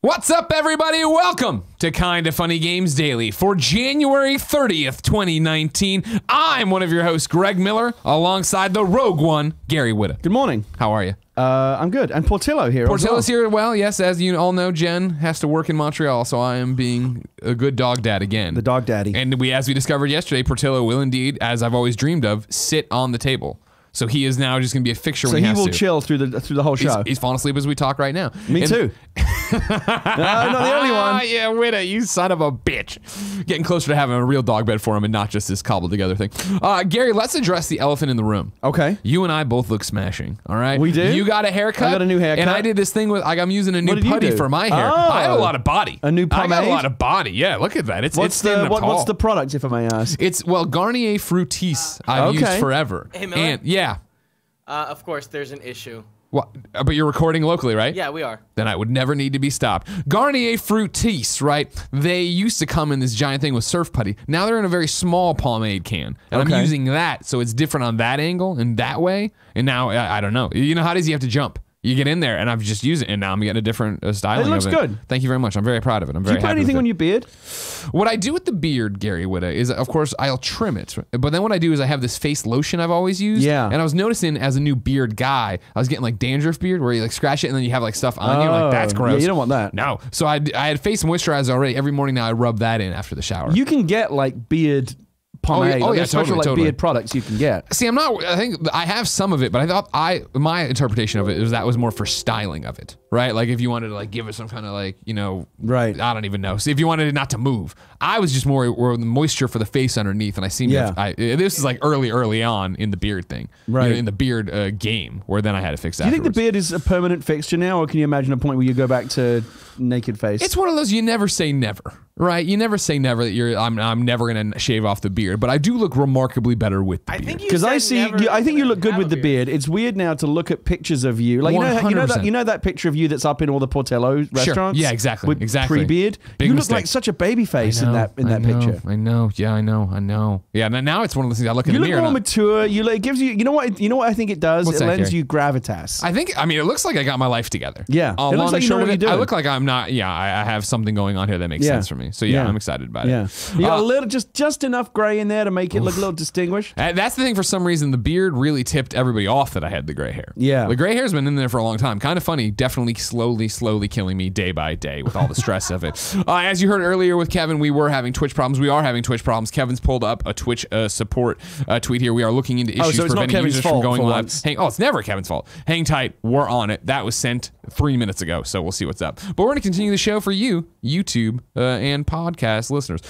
What's up, everybody? Welcome to Kinda Funny Games Daily for January 30th, 2019. I'm one of your hosts, Greg Miller, alongside the Rogue One, Gary Whitta. Good morning. How are you? I'm good. And Portillo here. Portillo's here. Well, yes, as you all know, Jen has to work in Montreal, so I am being a good dog dad again. The dog daddy. And as we discovered yesterday, Portillo will indeed, as I've always dreamed of, sit on the table. So he is now just going to be a fixture when he has to. So he will chill through the whole show. He's falling asleep as we talk right now. Me too. No, not the only one. Yeah, Whitta, you son of a bitch. Getting closer to having a real dog bed for him and not just this cobbled together thing. Gary, let's address the elephant in the room. Okay. You and I both look smashing, all right? We do? You got a haircut. I got a new haircut. And I did this thing with, I'm using a new putty for my hair. Oh. I have a lot of body. A new pomade? I got a lot of body. Yeah, look at that. What's the product, if I may ask? It's, well, Garnier Fructis I've used forever. Hey, Miller? And, yeah. Of course, there's an issue. Well, but you're recording locally, right? Yeah, we are. Then I would never need to be stopped. Garnier Fructis, right? They used to come in this giant thing with surf putty. Now they're in a very small pomade can. And I'm using that, so it's different on that angle and that way. And now, I don't know. You know, how does he have to jump? You get in there, and I've just used it, and now I'm getting a different styling. It looks of it. good. Thank you very much. I'm very proud of it. I'm very happy. Do you put anything on your beard? What I do with the beard, Gary Whitta, is, of course, I'll trim it. But then what I do is I have this face lotion I've always used. Yeah. And I was noticing as a new beard guy, I was getting like dandruff beard, where you like scratch it, and then you have like stuff on you. Like, that's gross. Yeah, you don't want that. No. So I had face moisturizer already. Every morning now I rub that in after the shower. You can get like beard pomade. Oh, yeah, there's special totally. beard products you can get. See, I think I have some of it, but I thought my interpretation of it was that was more for styling of it, right? Like if you wanted to like give it some kind of like, you know, right. I don't even know. See, if you wanted it not to move, I was just more the moisture for the face underneath, and I seem this is like early on in the beard thing, right? You know, in the beard game, where then I had to fix that. Do you think the beard is a permanent fixture now, or can you imagine a point where you go back to naked face? It's one of those you never say never, right? You never say never that I'm never gonna shave off the beard, but I do look remarkably better with the beard. Because I think you look good with the beard. It's weird now to look at pictures of you, like you know that picture of you that's up in all the Portillo restaurants. Sure. Yeah, exactly. With pre-beard, you look like such a baby face in that picture. I know. Yeah, I know. Yeah, now it's one of those things I look in the mirror. You look more mature. It gives you. You know what I think it does. What's it lends Gary? you gravitas. I mean, it looks like I got my life together. Yeah, it looks like you know what you're doing. I look like I'm not. Yeah, I have something going on here that makes sense for me. So yeah, I'm excited about it. You got a little, just enough gray in there to make it look a little distinguished. That's the thing. For some reason, the beard really tipped everybody off that I had the gray hair. Yeah, the gray hair's been in there for a long time. Kind of funny. Definitely slowly killing me day by day with all the stress of it. As you heard earlier with Kevin, we were having Twitch problems. We are having Twitch problems. Kevin's pulled up a Twitch support tweet here. We are looking into issues preventing users from going live. It's never Kevin's fault. Hang tight. We're on it. That was sent 3 minutes ago, so we'll see what's up. But we're going to continue the show for you, YouTube and podcast listeners.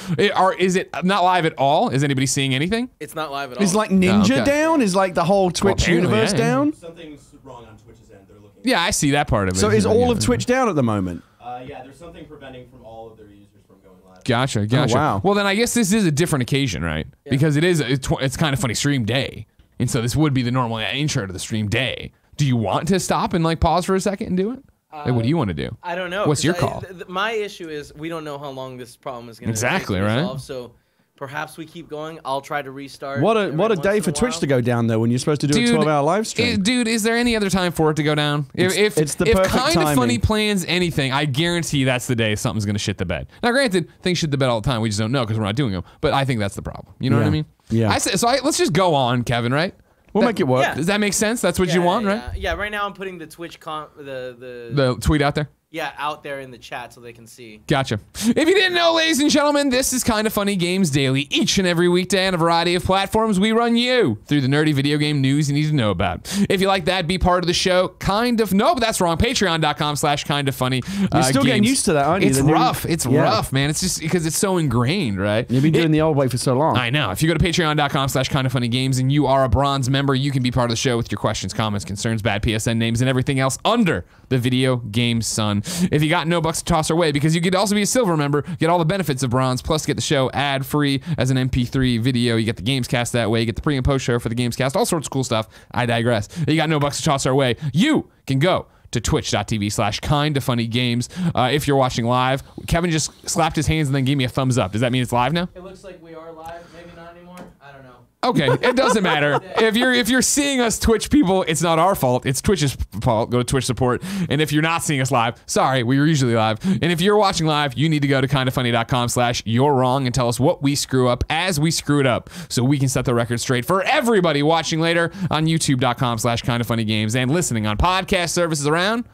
Is it not live at all? Is anybody seeing anything? It's not live at all. Is like Ninja down? Is like the whole Twitch universe down? Something's wrong on Twitch's end. They're looking. Yeah, I see that part of it. So is all of Twitch down at the moment? Yeah, there's something preventing from all of their users from going live. Gotcha. Oh, wow. Well, then I guess this is a different occasion, right? Yeah. Because it's kind of funny stream day, and so this would be the normal intro to the stream day. Do you want to stop and like pause for a second and do it? Like, what do you want to do? I don't know. What's your call? My issue is we don't know how long this problem is going to exactly resolve, right. So perhaps we keep going. I'll try to restart. What a day for Twitch to go down though when you're supposed to do a 12-hour live stream. Dude, is there any other time for it to go down? If Kind of Funny plans anything, I guarantee that's the day something's going to shit the bed. Now, granted, things shit the bed all the time. We just don't know because we're not doing them. But I think that's the problem. You know what I mean? Yeah. Let's just go on, Kevin. Right? We'll make it work. Yeah. Does that make sense? That's what you want, right? Yeah. Right now I'm putting the Twitch the tweet out there. Yeah, out there in the chat so they can see. Gotcha. If you didn't know, ladies and gentlemen, this is Kinda Funny Games Daily. Each and every weekday on a variety of platforms, we run you through the nerdy video game news you need to know about. If you like that, be part of the show. But that's wrong. Patreon.com/kindafunny. You're still getting used to that, aren't you? It's rough. It's rough, man. It's just because it's so ingrained, right? You've been doing the old way for so long. I know. If you go to patreon.com/kindafunnygames and you are a bronze member, you can be part of the show with your questions, comments, concerns, bad PSN names, and everything else under the video game sun. If you got no bucks to toss our way, because you could also be a silver member, get all the benefits of bronze, plus get the show ad-free as an MP3 video. You get the Gamescast that way. You get the pre and post show for the Gamescast. All sorts of cool stuff. I digress. If you got no bucks to toss our way, you can go to twitch.tv/kindafunnygames. If you're watching live, Kevin just slapped his hands and then gave me a thumbs up. Does that mean it's live now? It looks like we are live. Maybe not anymore. I don't know. Okay, it doesn't matter. If you're seeing us Twitch people, it's not our fault. It's Twitch's fault. Go to Twitch support. And if you're not seeing us live, sorry, we're usually live. And if you're watching live, you need to go to kindafunny.com/you're-wrong and tell us what we screw up as we screw it up, so we can set the record straight for everybody watching later on youtube.com/kindafunnygames and listening on podcast services around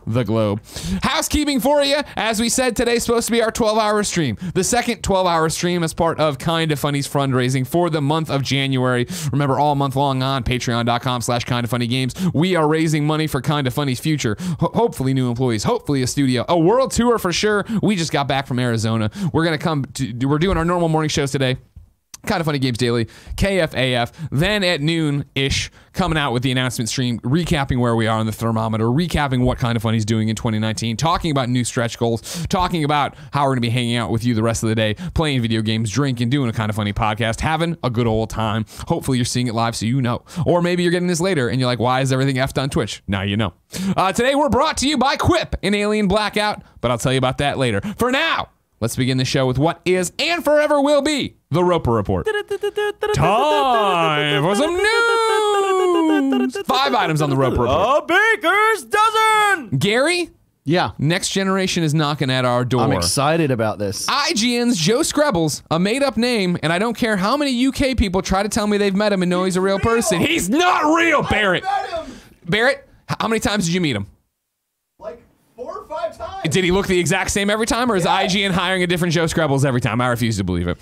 the globe. Housekeeping for you. As we said, today's supposed to be our 12-hour stream. The second 12-hour stream as part of Kinda Funny's fundraising for the month of January. Remember, all month long on patreon.com/kindafunnygames, we are raising money for Kinda Funny's future. Hopefully new employees, hopefully a studio, a world tour for sure. We just got back from Arizona. We're doing our normal morning shows today. Kinda Funny Games Daily, KFAF. Then at noon-ish, coming out with the announcement stream, recapping where we are on the thermometer, recapping what Kinda Funny's doing in 2019, talking about new stretch goals, talking about how we're going to be hanging out with you the rest of the day, playing video games, drinking, doing a Kinda Funny podcast, having a good old time. Hopefully you're seeing it live so you know. Or maybe you're getting this later and you're like, why is everything effed on Twitch? Now you know. Today we're brought to you by QUIP and Alien Blackout, but I'll tell you about that later. For now, let's begin the show with what is and forever will be the Roper Report. Time for some news. 5 items on the Roper Report. A baker's dozen! Gary? Yeah. Next Generation is knocking at our door. I'm excited about this. IGN's Joe Skrebels, a made-up name, and I don't care how many UK people try to tell me they've met him and know he's a real person. He's not real, Barrett. Barrett, how many times did you meet him? Like 4 or 5 times. Did he look the exact same every time, or is IGN hiring a different Joe Skrebels every time? I refuse to believe it.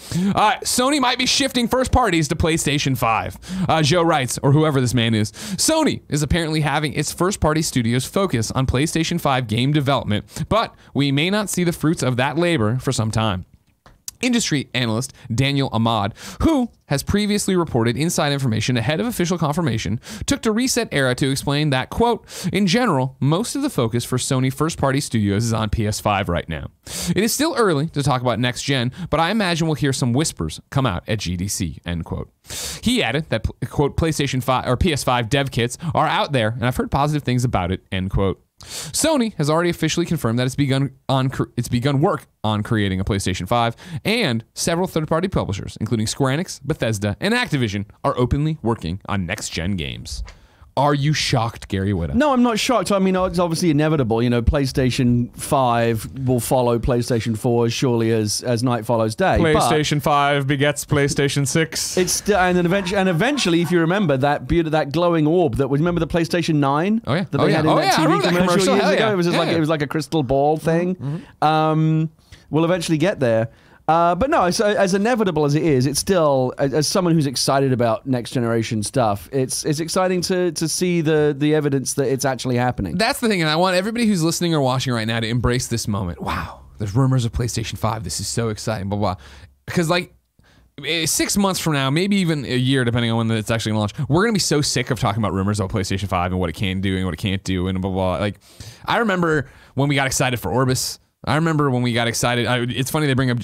Sony might be shifting first parties to PlayStation 5. Joe writes, or whoever this man is, Sony is apparently having its first-party studios focus on PlayStation 5 game development, but we may not see the fruits of that labor for some time. Industry analyst Daniel Ahmad, who has previously reported inside information ahead of official confirmation, took to Reset Era to explain that, quote, in general, most of the focus for Sony first-party studios is on PS5 right now. It is still early to talk about next gen, but I imagine we'll hear some whispers come out at GDC, end quote. He added that, quote, PlayStation 5 or PS5 dev kits are out there, and I've heard positive things about it, end quote. Sony has already officially confirmed that it's begun work on creating a PlayStation 5, and several third-party publishers, including Square Enix, Bethesda, and Activision, are openly working on next-gen games. Are you shocked, Gary Whitta? No, I'm not shocked. I mean, it's obviously inevitable. You know, PlayStation 5 will follow PlayStation 4 as surely as night follows day. PlayStation 5 begets PlayStation 6. And eventually, if you remember that glowing orb that was, remember the PlayStation 9? Oh yeah, that they had in that TV commercial years ago. Yeah. It was just like, it was like a crystal ball thing. We'll eventually get there. But no, as inevitable as it is, it's still, as someone who's excited about next generation stuff, it's exciting to see the evidence that it's actually happening. That's the thing, and I want everybody who's listening or watching right now to embrace this moment. Wow, there's rumors of PlayStation 5. This is so exciting, blah, blah. Because, like, 6 months from now, maybe even a year, depending on when it's actually launched, we're going to be so sick of talking about rumors about PlayStation 5 and what it can do and what it can't do and blah, blah. Like, I remember when we got excited for Orbis. I remember when we got excited. It's funny they bring up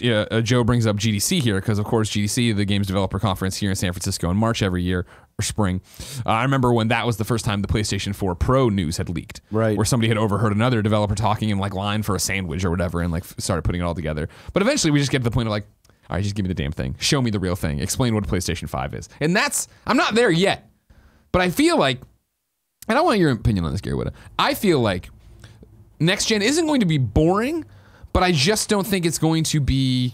Joe brings up GDC here because, of course, GDC, the Games Developer Conference here in San Francisco in March every year, or spring. I remember when that was the first time the PlayStation 4 Pro news had leaked, right? Where somebody had overheard another developer talking in like line for a sandwich or whatever, and like started putting it all together. But eventually, we just get to the point of like, all right, just give me the damn thing, show me the real thing, explain what a PlayStation 5 is, and I'm not there yet, but I feel like, and I want your opinion on this, Gary Whitta. I feel like next gen isn't going to be boring, but I just don't think it's going to be,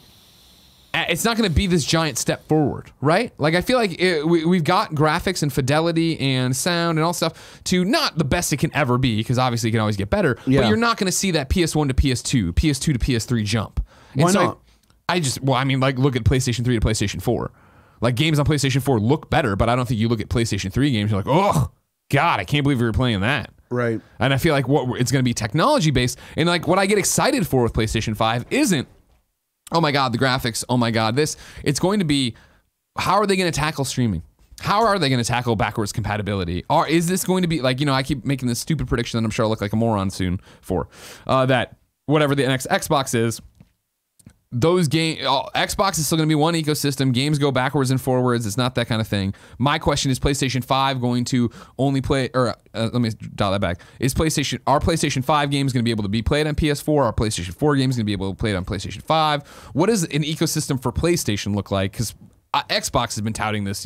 it's not going to be this giant step forward, right? Like, I feel like we've got graphics and fidelity and sound and all stuff to not the best it can ever be, because obviously it can always get better, but you're not going to see that PS1 to PS2, PS2 to PS3 jump. And why not? I mean, like, look at PlayStation 3 to PlayStation 4. Like, games on PlayStation 4 look better, but I don't think you look at PlayStation 3 games, you're like, oh, God, I can't believe we were playing that. Right. And I feel like it's going to be technology based. And like what I get excited for with PlayStation 5 isn't, oh my God, the graphics, oh my God, this. It's going to be, how are they going to tackle streaming? How are they going to tackle backwards compatibility? Or is this going to be like, you know, I keep making this stupid prediction that I'm sure I'll look like a moron soon for, that whatever the next Xbox is, Xbox is still going to be one ecosystem. Games go backwards and forwards. It's not that kind of thing. My question is, PlayStation 5 going to only play, or let me dial that back. Are PlayStation 5 games going to be able to be played on PS4? Are PlayStation 4 games going to be able to play it on PlayStation 5? What does an ecosystem for PlayStation look like? Because Xbox has been touting this,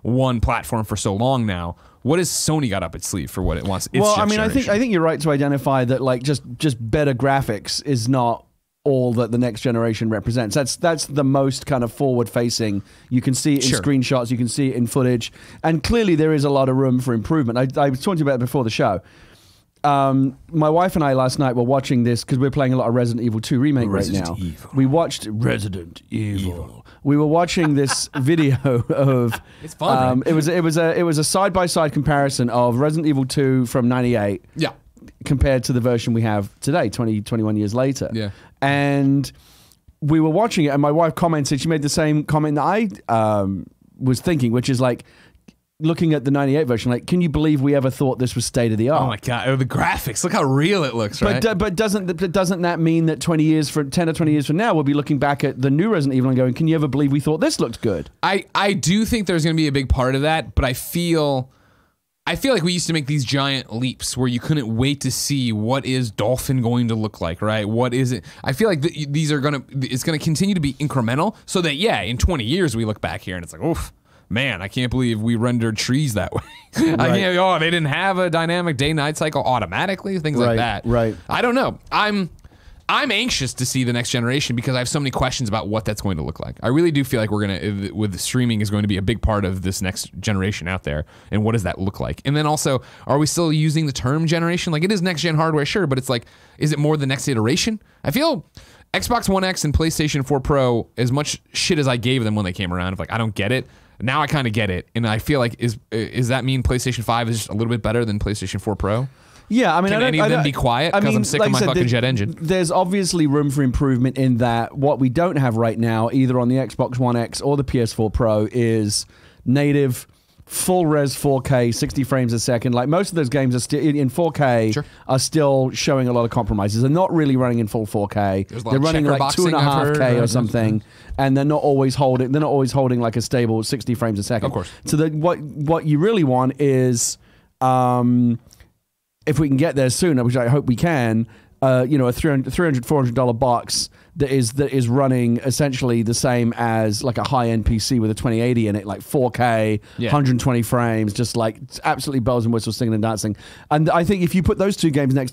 one platform for so long now. What has Sony got up its sleeve for what it wants? Its I generation? think you're right to identify that like just better graphics is not all that the next generation represents. That's the most kind of forward facing. You can see it in screenshots, you can see it in footage, and clearly there is a lot of room for improvement. I was talking to you about it before the show. My wife and I last night were watching this because we're playing a lot of Resident Evil 2 remake right now. We watched Resident Evil. We were watching this video of. It's fun. It was a side by side comparison of Resident Evil 2 from '98. Yeah. Compared to the version we have today, 21 years later. Yeah. And we were watching it, and my wife commented. She made the same comment that I was thinking, which is like, looking at the 98 version, like, can you believe we ever thought this was state of the art? Oh my god! Oh, the graphics! Look how real it looks, right? But doesn't that mean that 10 or 20 years from now, we'll be looking back at the new Resident Evil and going, can you ever believe we thought this looked good? I do think there's going to be a big part of that, but I feel like we used to make these giant leaps where you couldn't wait to see what is Dolphin going to look like, right? What is it? I feel like it's going to continue to be incremental, so that in 20 years we look back here and it's like, oof. Man, I can't believe we rendered trees that way. Right. They didn't have a dynamic day-night cycle automatically, things like that. Right. I don't know. I'm anxious to see the next generation because I have so many questions about what that's going to look like. I really do feel like with streaming is going to be a big part of this next generation out there. And what does that look like? And then also, are we still using the term generation? Like, it is next-gen hardware, sure, but it's like, is it more the next iteration? I feel Xbox One X and PlayStation 4 Pro, as much shit as I gave them when they came around, of like, I don't get it. Now I kind of get it, and I feel like is that mean PlayStation 5 is just a little bit better than PlayStation 4 Pro? Yeah, I mean, can any of them be quiet because I'm sick of my fucking jet engine? There's obviously room for improvement in that. What we don't have right now, either on the Xbox One X or the PS4 Pro, is native full res 4K 60 frames a second. Like, most of those games are still in 4K, are still showing a lot of compromises. They're not really running in full 4K. They're running like 2.5K or something, and they're not always holding like a stable 60 frames a second. Of course. So what you really want is, if we can get there sooner, which I hope we can, a $300-400 box that is running essentially the same as like a high-end PC with a 2080 in it, like 4K, 120 frames, just like absolutely bells and whistles, singing and dancing. And I think if you put those two next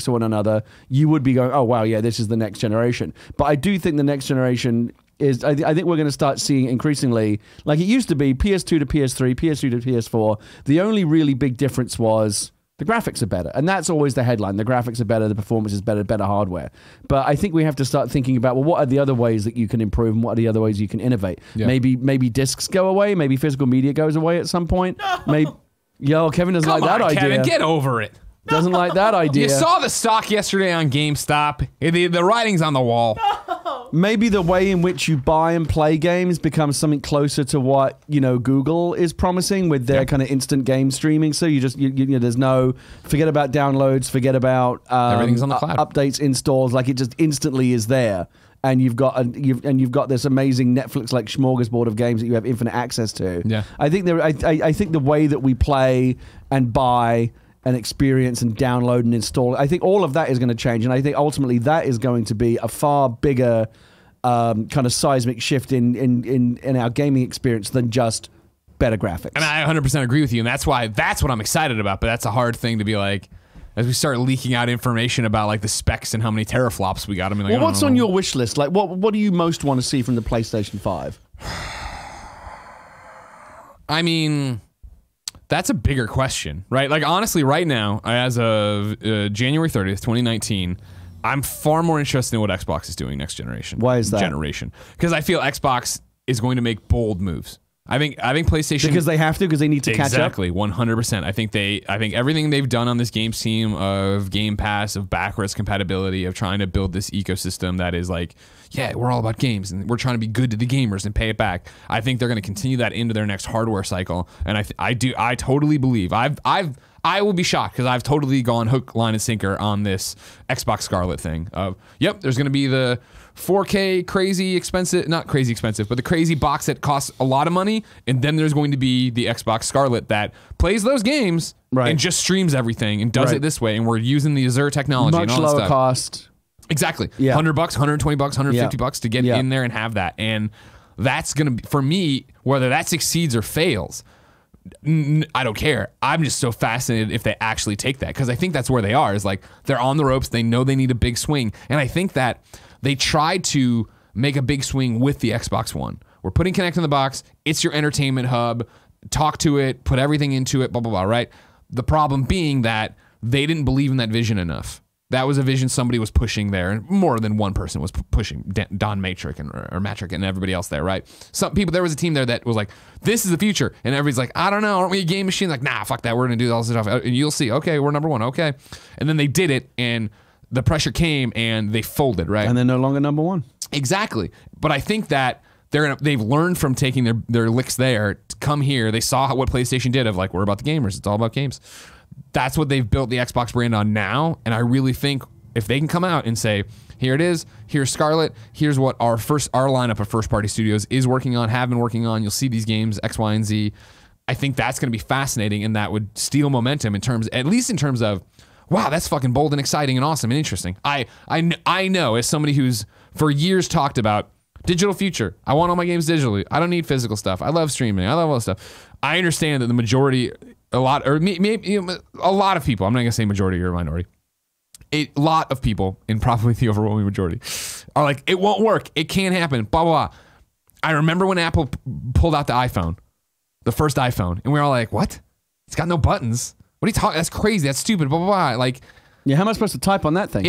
to one another, you would be going, oh wow, yeah, this is the next generation. But I do think the next generation is, I think we're going to start seeing increasingly, like it used to be PS2 to PS3, PS3 to PS4. The only really big difference was the graphics are better, and that's always the headline. The graphics are better, the performance is better hardware. But I think we have to start thinking about, well, what are the other ways that you can improve, and what are the other ways you can innovate? Yeah. Maybe discs go away, maybe physical media goes away at some point. No. Kevin doesn't like that idea. Kevin, get over it. Doesn't like that idea. You saw the stock yesterday on GameStop. The writing's on the wall. No. Maybe the way in which you buy and play games becomes something closer to what Google is promising with their kind of instant game streaming. So you there's no, forget about downloads, forget about everything's on the cloud, updates, installs. Like, it just instantly is there. And you've got this amazing Netflix-like smorgasbord of games that you have infinite access to. Yeah. I think the way that we play and buy and experience and download and install, I think all of that is going to change, and I think ultimately that is going to be a far bigger kind of seismic shift in our gaming experience than just better graphics. And I 100% agree with you, and that's what I'm excited about. But that's a hard thing to be like, as we start leaking out information about like the specs and how many teraflops we got. I mean, like, what's on your wish list? Like, what do you most want to see from the PlayStation 5? I mean, that's a bigger question, right? Like, honestly, right now, as of January 30th, 2019, I'm far more interested in what Xbox is doing next generation. Why is that? Because I feel Xbox is going to make bold moves. I think PlayStation, because they have to, because they need to catch up. Exactly, 100%. I think everything they've done on this games team of Game Pass, of backwards compatibility, of trying to build this ecosystem that is like, yeah, we're all about games and we're trying to be good to the gamers and pay it back. I think they're going to continue that into their next hardware cycle, and I totally believe I will be shocked because I've totally gone hook, line, and sinker on this Xbox Scarlet thing. Yep, there's going to be the 4K crazy expensive, not crazy expensive, but the crazy box that costs a lot of money, and then there's going to be the Xbox Scarlet that plays those games and just streams everything and does it this way, and we're using the Azure technology and all that stuff. Much lower cost. Exactly. $100, $120, $150 to get in there and have that. And That's going to be, for me, whether that succeeds or fails, I don't care. I'm just so fascinated if they actually take that, because I think that's where they are, is like they're on the ropes. They know they need a big swing. And I think that they tried to make a big swing with the Xbox One. We're putting Kinect in the box. It's your entertainment hub. Talk to it, put everything into it, blah, blah, blah, right? The problem being that they didn't believe in that vision enough. That was a vision somebody was pushing there, and more than one person was pushing, Don Matrick or Matrick and everybody else there, right? Some people, there was a team there that was like, this is the future. And everybody's like, I don't know, aren't we a game machine? Like, nah, fuck that, we're gonna do all this stuff. And you'll see, okay, we're number one, okay. And then they did it, and the pressure came, and they folded, right? And they're no longer number one. Exactly. But I think that they've learned from taking their licks there to come here. They saw what PlayStation did of like, we're about the gamers, it's all about games. That's what they've built the Xbox brand on now, and I really think if they can come out and say, here it is, here's Scarlet, here's what our lineup of first-party studios is working on, have been working on, you'll see these games, X, Y, and Z. I think that's going to be fascinating, and that would steal momentum at least in terms of, wow, that's fucking bold and exciting and awesome and interesting. I know, as somebody who's for years talked about digital future, I want all my games digitally, I don't need physical stuff, I love streaming, I love all this stuff. I understand that the majority, a lot of people, I'm not going to say majority or minority, a lot of people, and probably the overwhelming majority, are like, it won't work, it can't happen, blah, blah, blah. I remember when Apple pulled out the iPhone, the first iPhone, and we were all like, what? It's got no buttons. What are you talking? That's crazy, that's stupid, blah, blah, blah. Like, yeah, how am I supposed to type on that thing?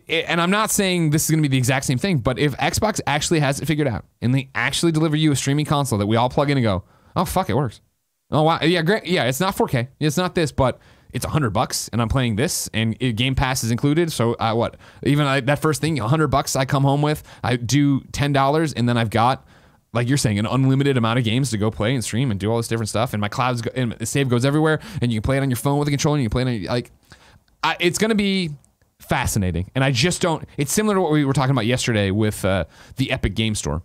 And I'm not saying this is going to be the exact same thing, but if Xbox actually has it figured out, and they actually deliver you a streaming console that we all plug in and go, oh, fuck, it works. Oh, wow. Yeah, great. Yeah, it's not 4K. It's not this, but it's $100 and I'm playing this, and Game Pass is included. So that first thing, $100 I come home with, I do $10, and then I've got, like you're saying, an unlimited amount of games to go play and stream and do all this different stuff. And my and the save goes everywhere, and you can play it on your phone with a controller, and you can play it on, it's going to be fascinating. And I just don't, it's similar to what we were talking about yesterday with the Epic Game Store.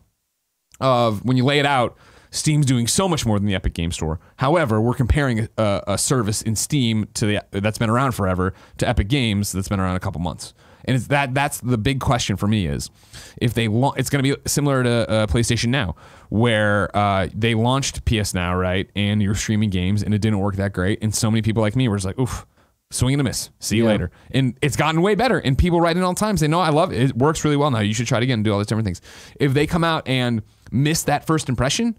Of when you lay it out, Steam's doing so much more than the Epic Game Store. However, we're comparing a service in Steam that's been around forever to Epic Games that's been around a couple months. And that's the big question for me is if it's going to be similar to PlayStation Now, where they launched PS Now, right? And you're streaming games, and it didn't work that great. And so many people like me were just like, oof, swing and a miss. See you later. And it's gotten way better. And people write in all the time saying, no, I love it. It works really well now. You should try it again and do all these different things. If they come out and miss that first impression,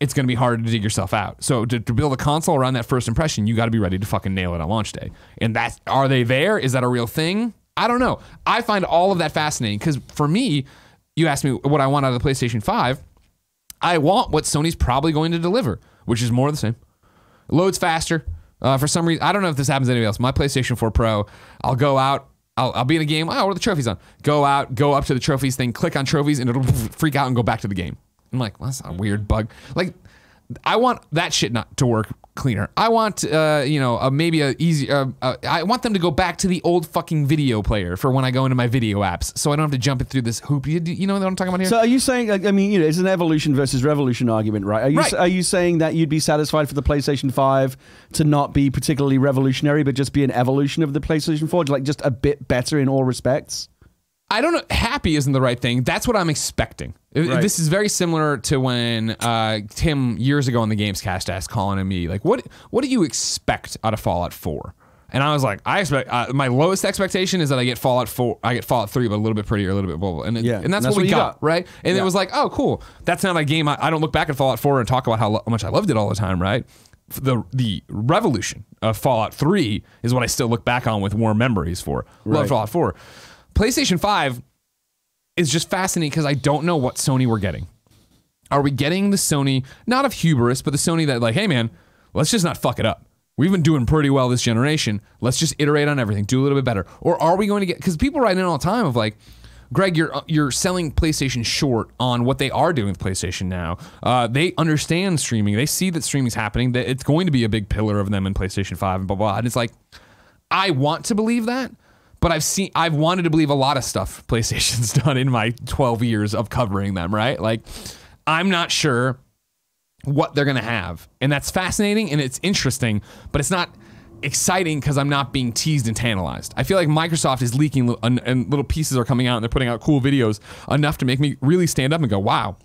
it's going to be hard to dig yourself out. So to build a console around that first impression, you got to be ready to fucking nail it on launch day. And are they there? Is that a real thing? I don't know. I find all of that fascinating because for me, you asked me what I want out of the PlayStation 5. I want what Sony's probably going to deliver, which is more of the same. It loads faster. For some reason, I don't know if this happens to anybody else. My PlayStation 4 Pro, I'll go out, I'll be in a game. Oh, what are the trophies on? Go out, go up to the trophies thing, click on trophies, and it'll freak out and go back to the game. I'm like, well, that's a weird bug. Like, I want that shit not to work cleaner. I want, maybe a easy. I want them to go back to the old fucking video player for when I go into my video apps, so I don't have to jump it through this hoop. You know what I'm talking about here? So, are you saying? I mean, it's an evolution versus revolution argument, right? Are you saying that you'd be satisfied for the PlayStation 5 to not be particularly revolutionary, but just be an evolution of the PlayStation 4, like just a bit better in all respects? I don't know. Happy isn't the right thing. That's what I'm expecting. Right. This is very similar to when Tim years ago on the Gamescast asked Colin and me, like, what do you expect out of Fallout 4? And I was like, I expect my lowest expectation is that I get Fallout 4, I get Fallout 3, but a little bit prettier, a little bit blah, and that's what we got, right? And it was like, oh, cool. That's not a game. I don't look back at Fallout 4 and talk about how much I loved it all the time, right? The revolution of Fallout 3 is what I still look back on with warm memories for. Love Fallout 4. PlayStation 5 is just fascinating because I don't know what Sony we're getting. Are we getting the Sony, not of hubris, but the Sony that like, hey man, let's just not fuck it up. We've been doing pretty well this generation. Let's just iterate on everything, do a little bit better. Or are we going to get, because people write in all the time of like, Greg, you're selling PlayStation short on what they are doing with PlayStation Now. They understand streaming. They see that streaming's happening, that it's going to be a big pillar of them in PlayStation 5 and blah, blah. And it's like, I want to believe that. But I've wanted to believe a lot of stuff PlayStation's done in my 12 years of covering them, right? Like, I'm not sure what they're going to have. And that's fascinating and it's interesting, but it's not exciting because I'm not being teased and tantalized. I feel like Microsoft is leaking and little pieces are coming out and they're putting out cool videos enough to make me really stand up and go, wow,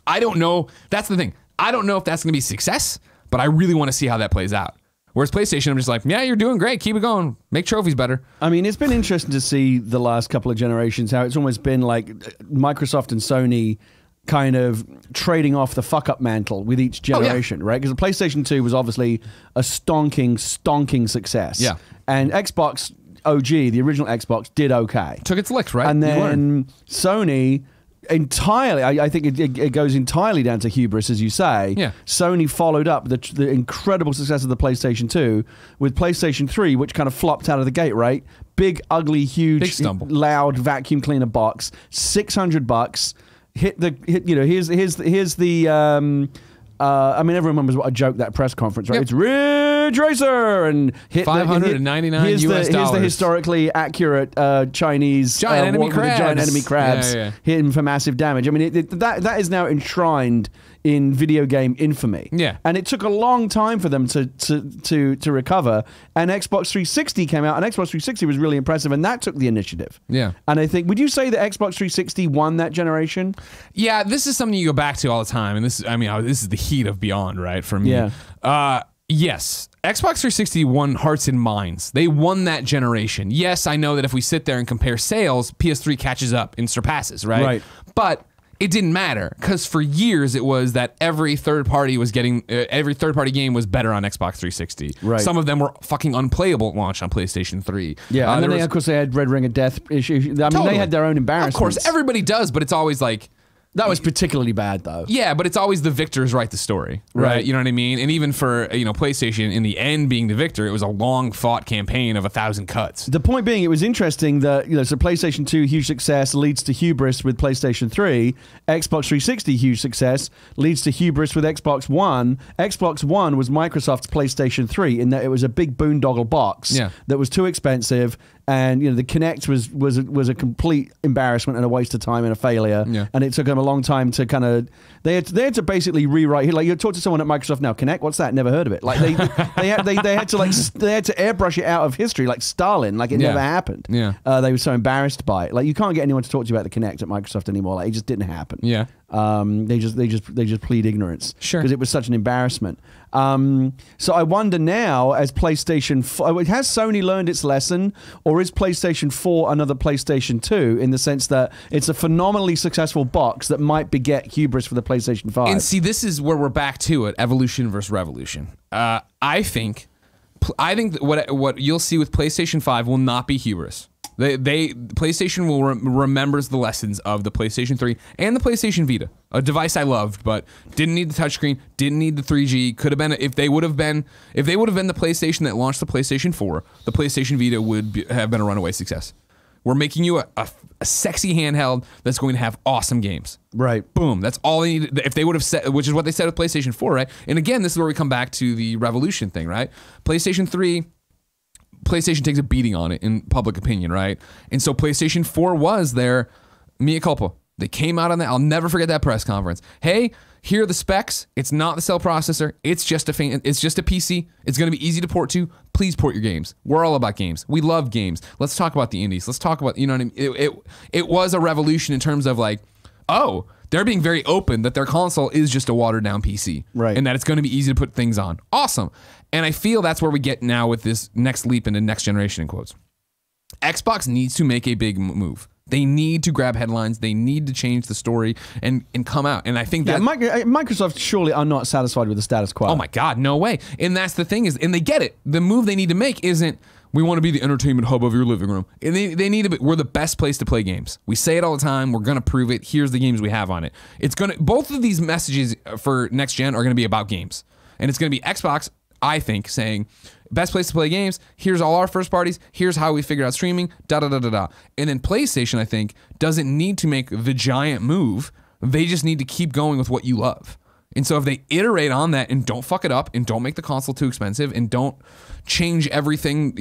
I don't know. That's the thing. I don't know if that's going to be success, but I really want to see how that plays out. Whereas PlayStation, I'm just like, yeah, you're doing great. Keep it going. Make trophies better. I mean, it's been interesting to see the last couple of generations, how it's almost been like Microsoft and Sony kind of trading off the fuck-up mantle with each generation, right? Because the PlayStation 2 was obviously a stonking success. Yeah. And Xbox OG, the original Xbox, did okay. Took its licks, right? And then Sony... entirely, I think it goes entirely down to hubris, as you say. Yeah. Sony followed up the incredible success of the PlayStation 2 with PlayStation 3, which kind of flopped out of the gate, right? Big, ugly, huge, Big stumble. loud vacuum cleaner box, $600. Here's the. I mean, everyone remembers what a joke that press conference, right? Yep. It's Ridge Racer and hit $599 here's US Here's the dollars. historically accurate Chinese Giant enemy with the giant crabs. enemy crabs Yeah. hitting for massive damage. I mean, that is now enshrined in video game infamy. Yeah. And it took a long time for them to recover. And Xbox 360 came out, and Xbox 360 was really impressive, and that took the initiative. Yeah. And I think, would you say that Xbox 360 won that generation? Yeah, this is something you go back to all the time, and this is the heat of Beyond, right? For me, Yeah. Yes, Xbox 360 won hearts and minds. They won that generation. Yes, I know that if we sit there and compare sales, PS3 catches up and surpasses, right? Right. But it didn't matter because for years it was that every third party game was better on Xbox 360. Right. Some of them were fucking unplayable at launch on PlayStation 3. Yeah, and then there was- of course, they had Red Ring of Death issue. I mean, Totally. they had their own embarrassments. Of course, everybody does, but it's always like. That was particularly bad, though. Yeah, but it's always the victors write the story, right? Right. You know what I mean? And even for PlayStation, in the end being the victor, it was a long fought campaign of 1,000 cuts. The point being, it was interesting that, so PlayStation 2, huge success, leads to hubris with PlayStation 3. Xbox 360, huge success, leads to hubris with Xbox One. Xbox One was Microsoft's PlayStation 3 in that it was a big boondoggle box that was too expensive. And the Kinect was a complete embarrassment and a waste of time and a failure. Yeah. And it took them a long time to kind of they had to basically rewrite. Like you talk to someone at Microsoft now, Kinect, what's that? Never heard of it. Like they had to airbrush it out of history, like Stalin, like it never happened. Yeah. They were so embarrassed by it. Like you can't get anyone to talk to you about the Kinect at Microsoft anymore. Like it just didn't happen. Yeah. They just plead ignorance. Sure. Because it was such an embarrassment. So I wonder now, as PlayStation 4, has Sony learned its lesson, or is PlayStation 4 another PlayStation 2 in the sense that it's a phenomenally successful box that might beget hubris for the PlayStation 5? And see, this is where we're back to it: evolution versus revolution. I think that what you'll see with PlayStation 5 will not be hubris. PlayStation will remembers the lessons of the PlayStation 3 and the PlayStation Vita, a device I loved, but didn't need the touchscreen, didn't need the 3G. Could have been if they would have been the PlayStation that launched the PlayStation 4, the PlayStation Vita would have been a runaway success. We're making you a sexy handheld that's going to have awesome games. Right. Boom. That's all they need. If they would have said, which is what they said with PlayStation 4, right? And again, this is where we come back to the revolution thing, right? PlayStation takes a beating on it in public opinion, right? And so PlayStation 4 was their mea culpa. They came out on that. I'll never forget that press conference. Hey, here are the specs. It's not the cell processor. It's just a PC. It's going to be easy to port to. Please port your games. We're all about games. We love games. Let's talk about the indies. Let's talk about, you know what I mean? It was a revolution in terms of like, oh, they're being very open that their console is just a watered down PC. Right. And that it's going to be easy to put things on. Awesome. And I feel that's where we get now with this next leap into next generation in quotes. Xbox needs to make a big move. They need to grab headlines. They need to change the story and come out. And I think that Microsoft surely are not satisfied with the status quo. oh my God, no way. And that's the thing is, and they get it. The move they need to make isn't we want to be the entertainment hub of your living room. And they need to be, we're the best place to play games. We say it all the time. We're going to prove it. Here's the games we have on it. Both of these messages for next gen are going to be about games. And it's going to be Xbox, I think, saying best place to play games. Here's all our first parties. Here's how we figured out streaming. And then PlayStation, I think, doesn't need to make the giant move. They just need to keep going with what you love. And so if they iterate on that and don't fuck it up and don't make the console too expensive and don't change everything,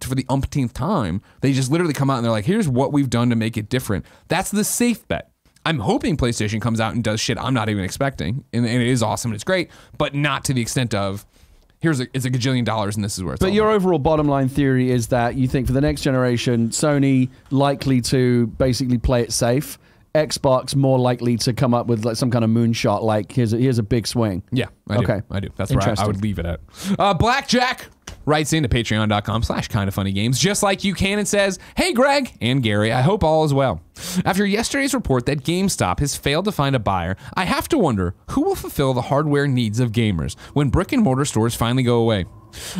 for the umpteenth time, they just literally come out and they're like, here's what we've done to make it different. That's the safe bet. I'm hoping PlayStation comes out and does shit I'm not even expecting. And it is awesome and it's great, but not to the extent of it's a gajillion dollars and this is where it's But your overall bottom line theory is that you think for the next generation, Sony likely to basically play it safe. Xbox more likely to come up with like some kind of moonshot, like here's a big swing. Yeah, I do. I do. That's where I would leave it at. Blackjack writes into patreon.com/kindafunnygames, just like you can, and says, "Hey Greg and Gary, I hope all is well. After yesterday's report that GameStop has failed to find a buyer, I have to wonder who will fulfill the hardware needs of gamers when brick and mortar stores finally go away.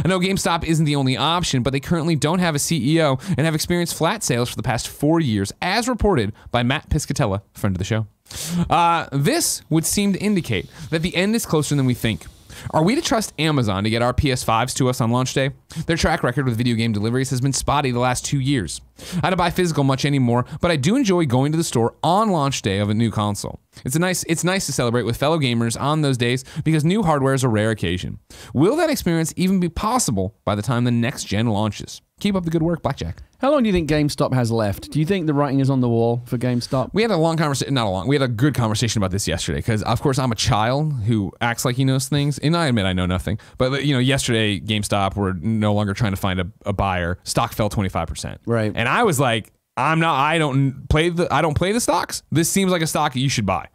I know GameStop isn't the only option, but they currently don't have a CEO and have experienced flat sales for the past 4 years, as reported by Matt Piscatella, friend of the show. This would seem to indicate that the end is closer than we think. Are we to trust Amazon to get our PS5s to us on launch day? Their track record with video game deliveries has been spotty the last 2 years. I don't buy physical much anymore, but I do enjoy going to the store on launch day of a new console. It's nice to celebrate with fellow gamers on those days because new hardware is a rare occasion. Will that experience even be possible by the time the next gen launches? Keep up the good work, Blackjack." How long do you think GameStop has left? Do you think the writing is on the wall for GameStop? We had a long conversation, we had a good conversation about this yesterday because, of course, I'm a child who acts like he knows things, and I admit I know nothing. But, yesterday, GameStop were no longer trying to find a buyer. Stock fell 25%. Right. And I was like, I don't play the stocks. This seems like a stock you should buy.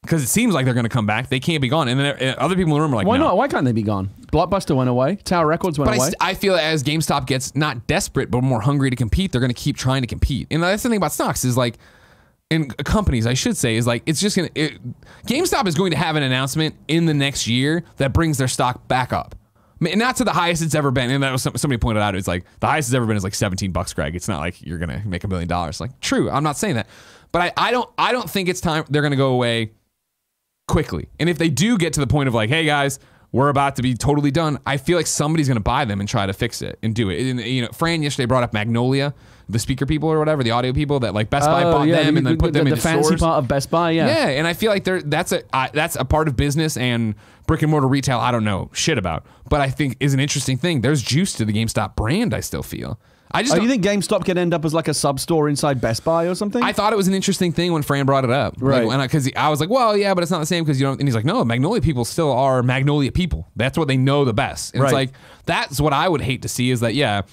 Because it seems like they're going to come back. They can't be gone. And then other people in the room are like, why no. not? Why can't they be gone? Blockbuster went away. Tower Records went away. I feel as GameStop gets not desperate, but more hungry to compete, they're going to keep trying to compete. And that's the thing about stocks is like, in companies, I should say, is like, it's just going to, GameStop is going to have an announcement in the next year that brings their stock back up. Not to the highest it's ever been. And that was somebody pointed out, it's like, the highest it's ever been is like $17, Greg. It's not like you're going to make $1 million. Like, true, I'm not saying that. But I don't think it's time, they're going to go away quickly. And if they do get to the point of like, hey guys, we're about to be totally done, I feel like somebody's going to buy them and try to fix it and do it. And, Fran yesterday brought up Magnolia, the speaker people or whatever, the audio people that like Best Buy bought them and then put them in the fancy stores. part of Best Buy, yeah. Yeah, and I feel like that's a part of business and brick and mortar retail I don't know shit about, but I think is an interesting thing. There's juice to the GameStop brand, I still feel. Do you think GameStop could end up as like a sub-store inside Best Buy or something? I thought it was an interesting thing when Fran brought it up. Right. Because I was like, well, yeah, but it's not the same because you don't. And he's like, no, Magnolia people still are Magnolia people. That's what they know the best. And it's like, that's what I would hate to see is that, yeah,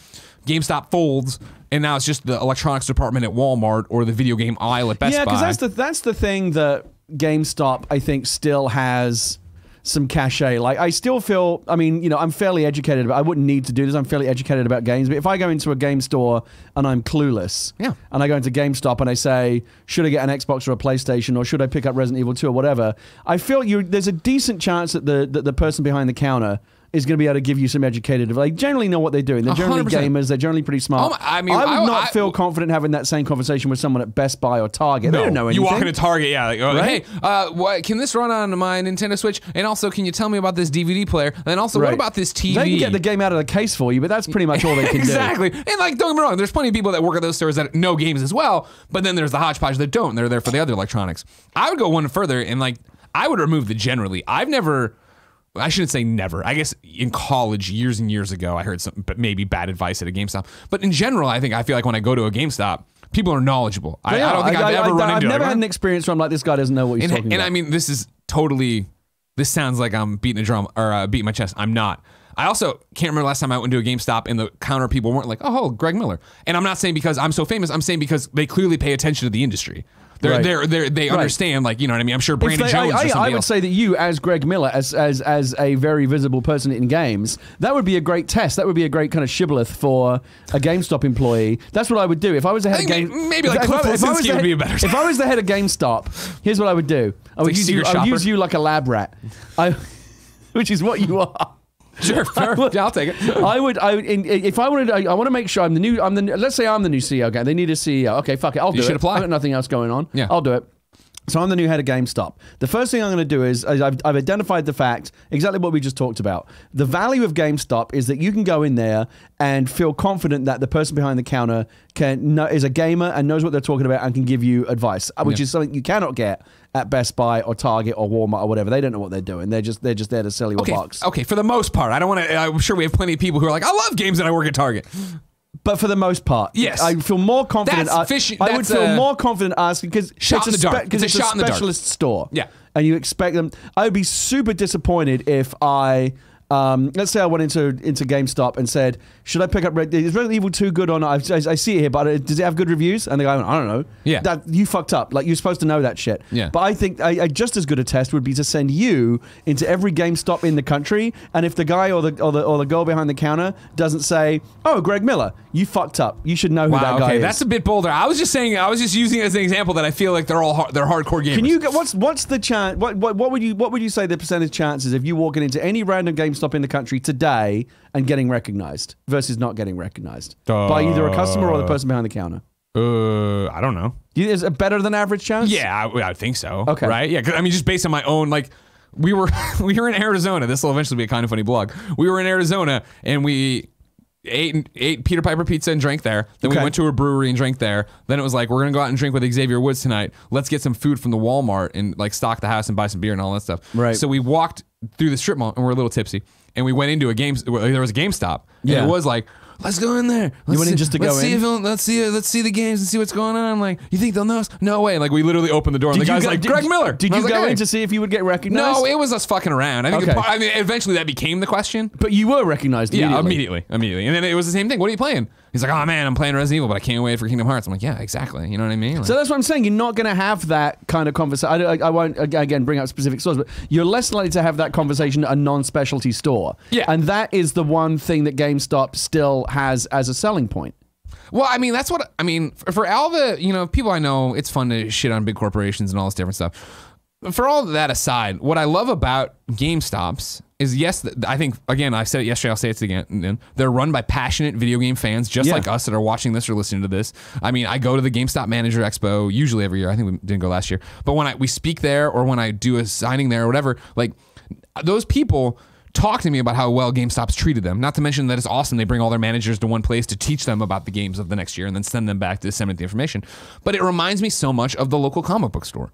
GameStop folds and now it's just the electronics department at Walmart or the video game aisle at Best Buy. Yeah, because that's the thing that GameStop, I think, still has some cachet. Like, I still feel, I'm fairly educated about, I wouldn't need to do this, I'm fairly educated about games, but if I go into a game store and I'm clueless, and I go into GameStop and I say, should I get an Xbox or a PlayStation, or should I pick up Resident Evil 2 or whatever, I feel there's a decent chance that the person behind the counter is going to be able to give you some educated. They generally know what they're doing. They're generally 100%. Gamers. They're generally pretty smart. I would not feel confident having that same conversation with someone at Best Buy or Target. No, they don't know anything. You walk into Target, yeah, like, right? Hey, can this run on my Nintendo Switch? And also, can you tell me about this DVD player? And also, what about this TV? They can get the game out of the case for you, but that's pretty much all they can exactly. do. And like, don't get me wrong, there's plenty of people that work at those stores that know games as well, but then there's the hodgepodge that don't. They're there for the other electronics. I would go one further and like, I would remove the generally. I shouldn't say never. I guess in college, years and years ago, I heard some, but maybe bad advice at a GameStop. But in general, I feel like when I go to a GameStop, people are knowledgeable. I don't think I've ever run into. I've never had an experience where I'm like, this guy doesn't know what he's talking about. And I mean, this sounds like I'm beating a drum or beating my chest. I'm not. I also can't remember last time I went to a GameStop and the counter people weren't like, oh, Greg Miller. And I'm not saying because I'm so famous. I'm saying because they clearly pay attention to the industry. They understand, like, you know what I mean? I'm sure Brandon Jones or somebody I would else. say that you, as Greg Miller, as a very visible person in games, that would be a great test. That would be a great kind of shibboleth for a GameStop employee. That's what I would do. If I was the head of GameStop... Maybe like Cliff Lesinski would be a better test. If I was the head of GameStop, here's what I would do. I would use you like a lab rat. Which is what you are. Sure, fair. Yeah, I'll take it. I want to make sure let's say I'm the new CEO guy. They need a CEO. Okay, fuck it. I'll do it. You should apply. I've got nothing else going on. Yeah. I'll do it. So I'm the new head of GameStop. The first thing I'm going to do is I've identified the fact, exactly what we just talked about. The value of GameStop is that you can go in there and feel confident that the person behind the counter is a gamer and knows what they're talking about and can give you advice, which is something you cannot get at Best Buy or Target or Walmart or whatever. They don't know what they're doing. They're just there to sell you a box. Okay, for the most part. I'm sure we have plenty of people who are like, I love games and I work at Target. But for the most part, yes, I feel more confident. I would feel more confident asking because it's a specialist store. Yeah, and you expect them. I would be super disappointed if I Let's say I went into GameStop and said, should I pick up is Resident Evil 2 good or not? I see it here, but does it have good reviews? And they go, I don't know. Yeah. You fucked up. Like, you're supposed to know that shit. Yeah. But I think just as good a test would be to send you into every GameStop in the country, and if the guy or the girl behind the counter doesn't say, oh, Greg Miller, you fucked up. You should know who that guy is. That's a bit bolder. I was just using it as an example that I feel like they're hardcore gamers. Can you what's the chance? What would you say the percentage chances of you walking into any random GameStop in the country today and getting recognized versus not getting recognized by either a customer or the person behind the counter? I don't know. Is it better than average chance? Yeah, I think so. Okay. Right? Yeah, 'cause, I mean, just based on my own, like, we were in Arizona. This will eventually be a kind of funny blog. We were in Arizona and we ate Peter Piper pizza and drank there. Then we went to a brewery and drank there. Then it was like, we're gonna go out and drink with Xavier Woods tonight. Let's get some food from the Walmart and like stock the house and buy some beer and all that stuff. Right. So we walked through the strip mall and we're a little tipsy. And we went into there was a GameStop. And it was like, let's go in there. You went in just to go in? Let's see the games and see what's going on. I'm like, you think they'll know us? No way. And like, we literally opened the door and the guy's like, Greg Miller. Did you go in to see if you would get recognized? No, it was us fucking around. I think I mean, eventually that became the question. But you were recognized immediately. Yeah, immediately. And then it was the same thing. What are you playing? He's like, oh man, I'm playing Resident Evil, but I can't wait for Kingdom Hearts. I'm like, yeah, exactly. You know what I mean? Like, so that's what I'm saying. You're not going to have that kind of conversation. I won't, again, bring out specific stores, but you're less likely to have that conversation at a non-specialty store. Yeah. And that is the one thing that GameStop still has as a selling point. Well, I mean, for all the, people I know, it's fun to shit on big corporations and all this different stuff. For all that aside, what I love about GameStops is, yes, I think, again, I said it yesterday, I'll say it again, they're run by passionate video game fans, just like us that are watching this or listening to this. I mean, I go to the GameStop Manager Expo usually every year. I think we didn't go last year. But when we speak there or when I do a signing there or whatever, like, those people talk to me about how well GameStop's treated them. Not to mention that it's awesome. They bring all their managers to one place to teach them about the games of the next year and then send them back to disseminate the information. But it reminds me so much of the local comic book store.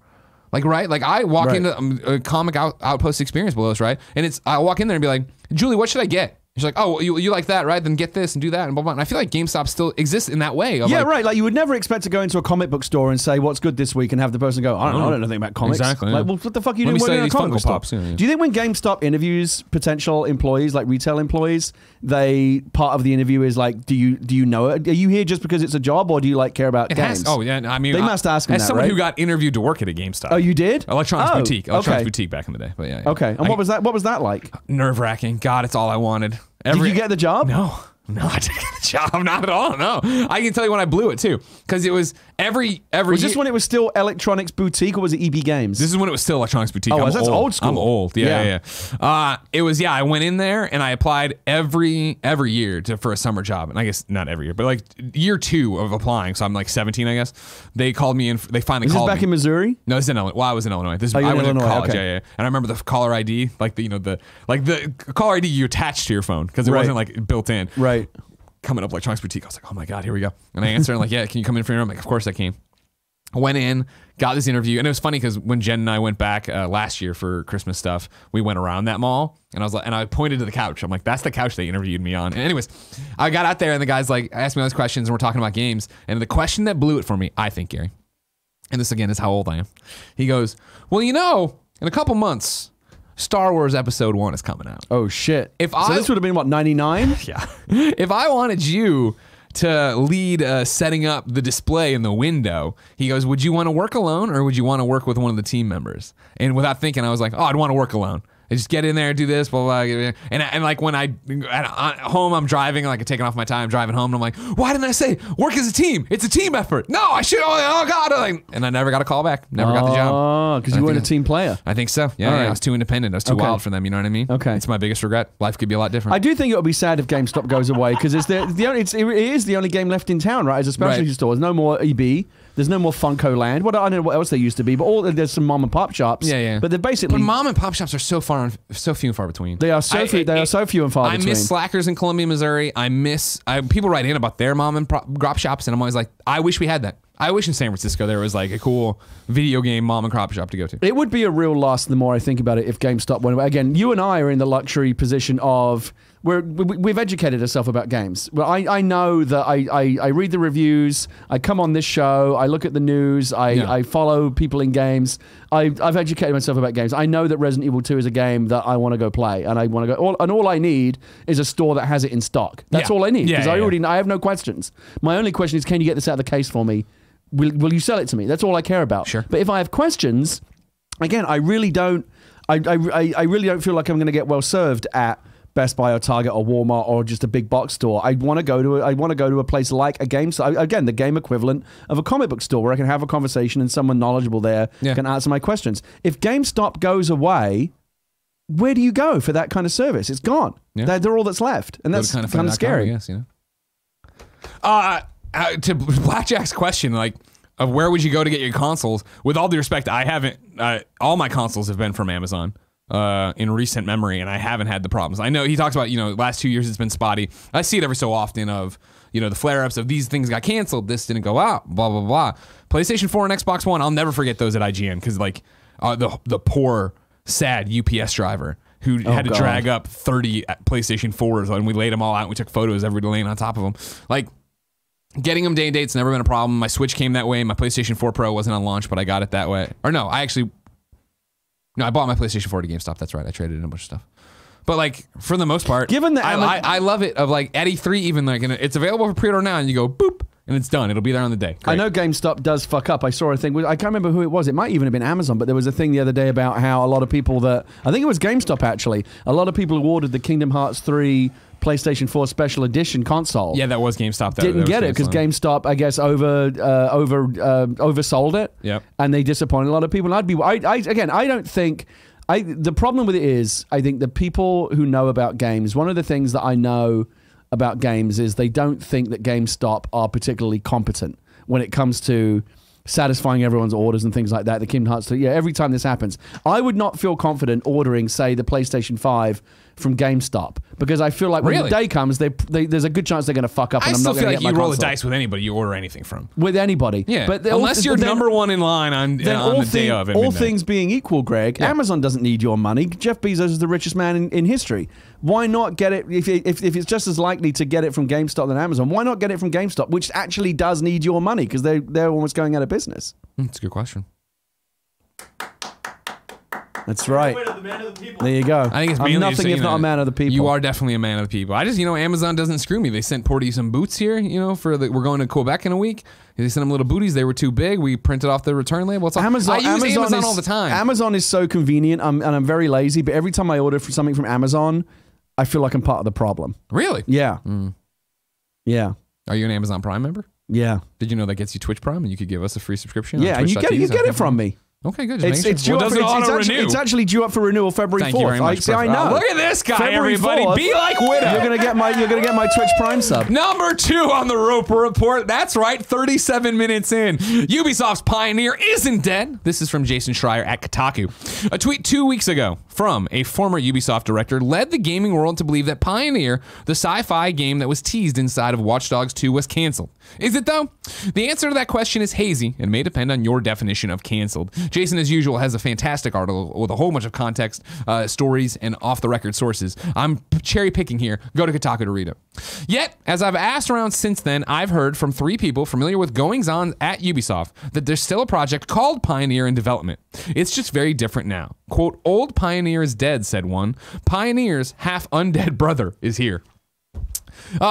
Like, right? Like, I walk into a comic outpost experience below us, right? And I walk in there and be like, Julie, what should I get? She's like, oh, you like that, right? Then get this and do that and blah, blah. And I feel like GameStop still exists in that way. Yeah, right. Like, you would never expect to go into a comic book store and say, what's good this week? And have the person go, I don't know anything about comics. Exactly. Like, well, what the fuck are you doing working in a comic book store? Pops, yeah. Do you think when GameStop interviews potential employees, like retail employees, part of the interview is like, do you know it? Are you here just because it's a job, or do you like care about games? I mean, they must ask them as that, someone right? who got interviewed to work at a GameStop. Oh, you did? Electronics Boutique back in the day. But yeah. Okay. And what was that like? Nerve-wracking. God, it's all I wanted. Did you get the job? No, I didn't get the job. Not at all. No, I can tell you when I blew it too, because it was every. Was this when it was still Electronics Boutique, or was it EB Games? This is when it was still Electronics Boutique. Oh, that's old school. I'm old. Yeah. It was. Yeah, I went in there and I applied every year for a summer job, and I guess not every year, but like year 2 of applying. So I'm like 17, I guess. They called me in. They finally called me. Is this back in Missouri? No, it's in Illinois. Well, I was in Illinois. I went to college. Yeah. And I remember the caller ID, like the caller ID you attached to your phone because it wasn't like built in. Right. Coming up Electronics Boutique, I was like, oh my God, here we go. And I answered, and like, yeah, can you come in for your room? I'm like, of course I can. I went in, got this interview, and it was funny because when Jen and I went back last year for Christmas stuff, we went around that mall, and I was like, and I pointed to the couch. I'm like, that's the couch they interviewed me on. And anyways, I got out there, and the guy's like, asked me all these questions, and we're talking about games, and the question that blew it for me, I think, Gary, and this again is how old I am. He goes, well, in a couple months, Star Wars Episode 1 is coming out. Oh, shit. So this would have been, what, 99? Yeah. If I wanted you to lead setting up the display in the window, he goes, would you want to work alone or would you want to work with one of the team members? And without thinking, I was like, oh, I'd want to work alone. I just get in there, do this, blah, blah, blah. And like when at home, I'm driving, like taking off my time, driving home, and I'm like, why didn't I say work as a team? It's a team effort. No, I should, oh God. And I never got a call back. Never got the job. Oh, because you weren't a team player. I think so. Yeah, I was too independent. I was too wild for them, you know what I mean? Okay. It's my biggest regret. Life could be a lot different. I do think it would be sad if GameStop goes away, because it is the only game left in town, right? As a specialty store. There's no more EB. There's no more Funko Land. I don't know what else there used to be, but there's some mom and pop shops. Yeah. But they're basically. But mom and pop shops are so few and far between. They are so few and far between. I miss Slackers in Columbia, Missouri. People write in about their mom and pop shops, and I'm always like, I wish we had that. I wish in San Francisco there was like a cool video game mom and pop shop to go to. It would be a real loss the more I think about it if GameStop went away. Again, you and I are in the luxury position of we've educated ourselves about games. Well, I know that I read the reviews, I come on this show, I look at the news, I follow people in games. I've educated myself about games. I know that Resident Evil 2 is a game that I want to go play, and I want to go. All I need is a store that has it in stock. That's all I need, because I have no questions. My only question is, can you get this out of the case for me? Will you sell it to me? That's all I care about. Sure. But if I have questions, again, I really don't. I really don't feel like I'm going to get well served at Best Buy or Target or Walmart or just a big box store. I want to go to a place like a game store. Again, the game equivalent of a comic book store where I can have a conversation and someone knowledgeable there can answer my questions. If GameStop goes away, where do you go for that kind of service? It's gone. Yeah. They're all that's left, and that's kind of scary. Yes, to Blackjack's question, like, of where would you go to get your consoles? With all due respect, I haven't. All my consoles have been from Amazon. In recent memory, and I haven't had the problems. I know he talks about, last 2 years it's been spotty. I see it every so often of, the flare-ups of these things got canceled, this didn't go out, blah, blah, blah. PlayStation 4 and Xbox One, I'll never forget those at IGN, because, like, the poor, sad UPS driver who had to drag up 30 PlayStation 4s, and we laid them all out, and we took photos every day laying on top of them. Like, getting them day and date's never been a problem. My Switch came that way. My PlayStation 4 Pro wasn't on launch, but I got it that way. Or no, I bought my PlayStation 4 to GameStop. That's right. I traded in a bunch of stuff. But, like, for the most part, given that I love it. Of, like, at E3, even, like, it's available for pre-order now, and you go boop, and it's done. It'll be there on the day. Great. I know GameStop does fuck up. I saw a thing. I can't remember who it was. It might even have been Amazon, but there was a thing the other day about how a lot of people I think it was GameStop actually. A lot of people who ordered the Kingdom Hearts 3 PlayStation 4 Special Edition console. Yeah, that was GameStop. Didn't get it because GameStop, I guess, oversold it. Yep. And they disappointed a lot of people. And I don't think. The problem with it is, I think the people who know about games, one of the things that I know about games is they don't think that GameStop are particularly competent when it comes to satisfying everyone's orders and things like that. The Kingdom Hearts 3, every time this happens. I would not feel confident ordering, say, the PlayStation 5 from GameStop because I feel like when the day comes, there's a good chance they're going to fuck up and I'm not going to get my console. I still feel like you roll the dice with anybody you order anything from. With anybody. Yeah, but unless you're number one in line on the day of. All things being equal, Greg, Amazon doesn't need your money. Jeff Bezos is the richest man in history. Why not get it, if it's just as likely to get it from GameStop than Amazon, why not get it from GameStop, which actually does need your money because they're almost going out of business? That's a good question. That's right. The man of the people. There you go. I think it's mainly I'm nothing if not a man of the people. You are definitely a man of the people. I just, Amazon doesn't screw me. They sent Porty some boots here, we're going to Quebec in a week. They sent him little booties. They were too big. We printed off the return label. I use Amazon all the time. Amazon is so convenient, and I'm very lazy, but every time I order something from Amazon, I feel like I'm part of the problem. Really? Yeah. Yeah. Are you an Amazon Prime member? Yeah. Did you know that gets you Twitch Prime and you could give us a free subscription? Yeah, and you get it from me. Okay, good. It's actually due up for renewal February 4th. Thank you very much. I know. Look at this guy, February everybody. 4th, Be like Whitta. You're gonna get my Twitch Prime sub. Number 2 on the Roper Report. That's right, 37 minutes in. Ubisoft's Pioneer isn't dead. This is from Jason Schreier at Kotaku. A tweet 2 weeks ago from a former Ubisoft director led the gaming world to believe that Pioneer, the sci-fi game that was teased inside of Watch Dogs 2, was canceled. Is it though? The answer to that question is hazy and may depend on your definition of canceled. Jason, as usual, has a fantastic article with a whole bunch of context, stories, and off-the-record sources. I'm cherry-picking here. Go to Kotaku to read it. Yet, as I've asked around since then, I've heard from 3 people familiar with goings-on at Ubisoft that there's still a project called Pioneer in development. It's just very different now. Quote, "Old Pioneer is dead," said one. "Pioneer's half-undead brother is here."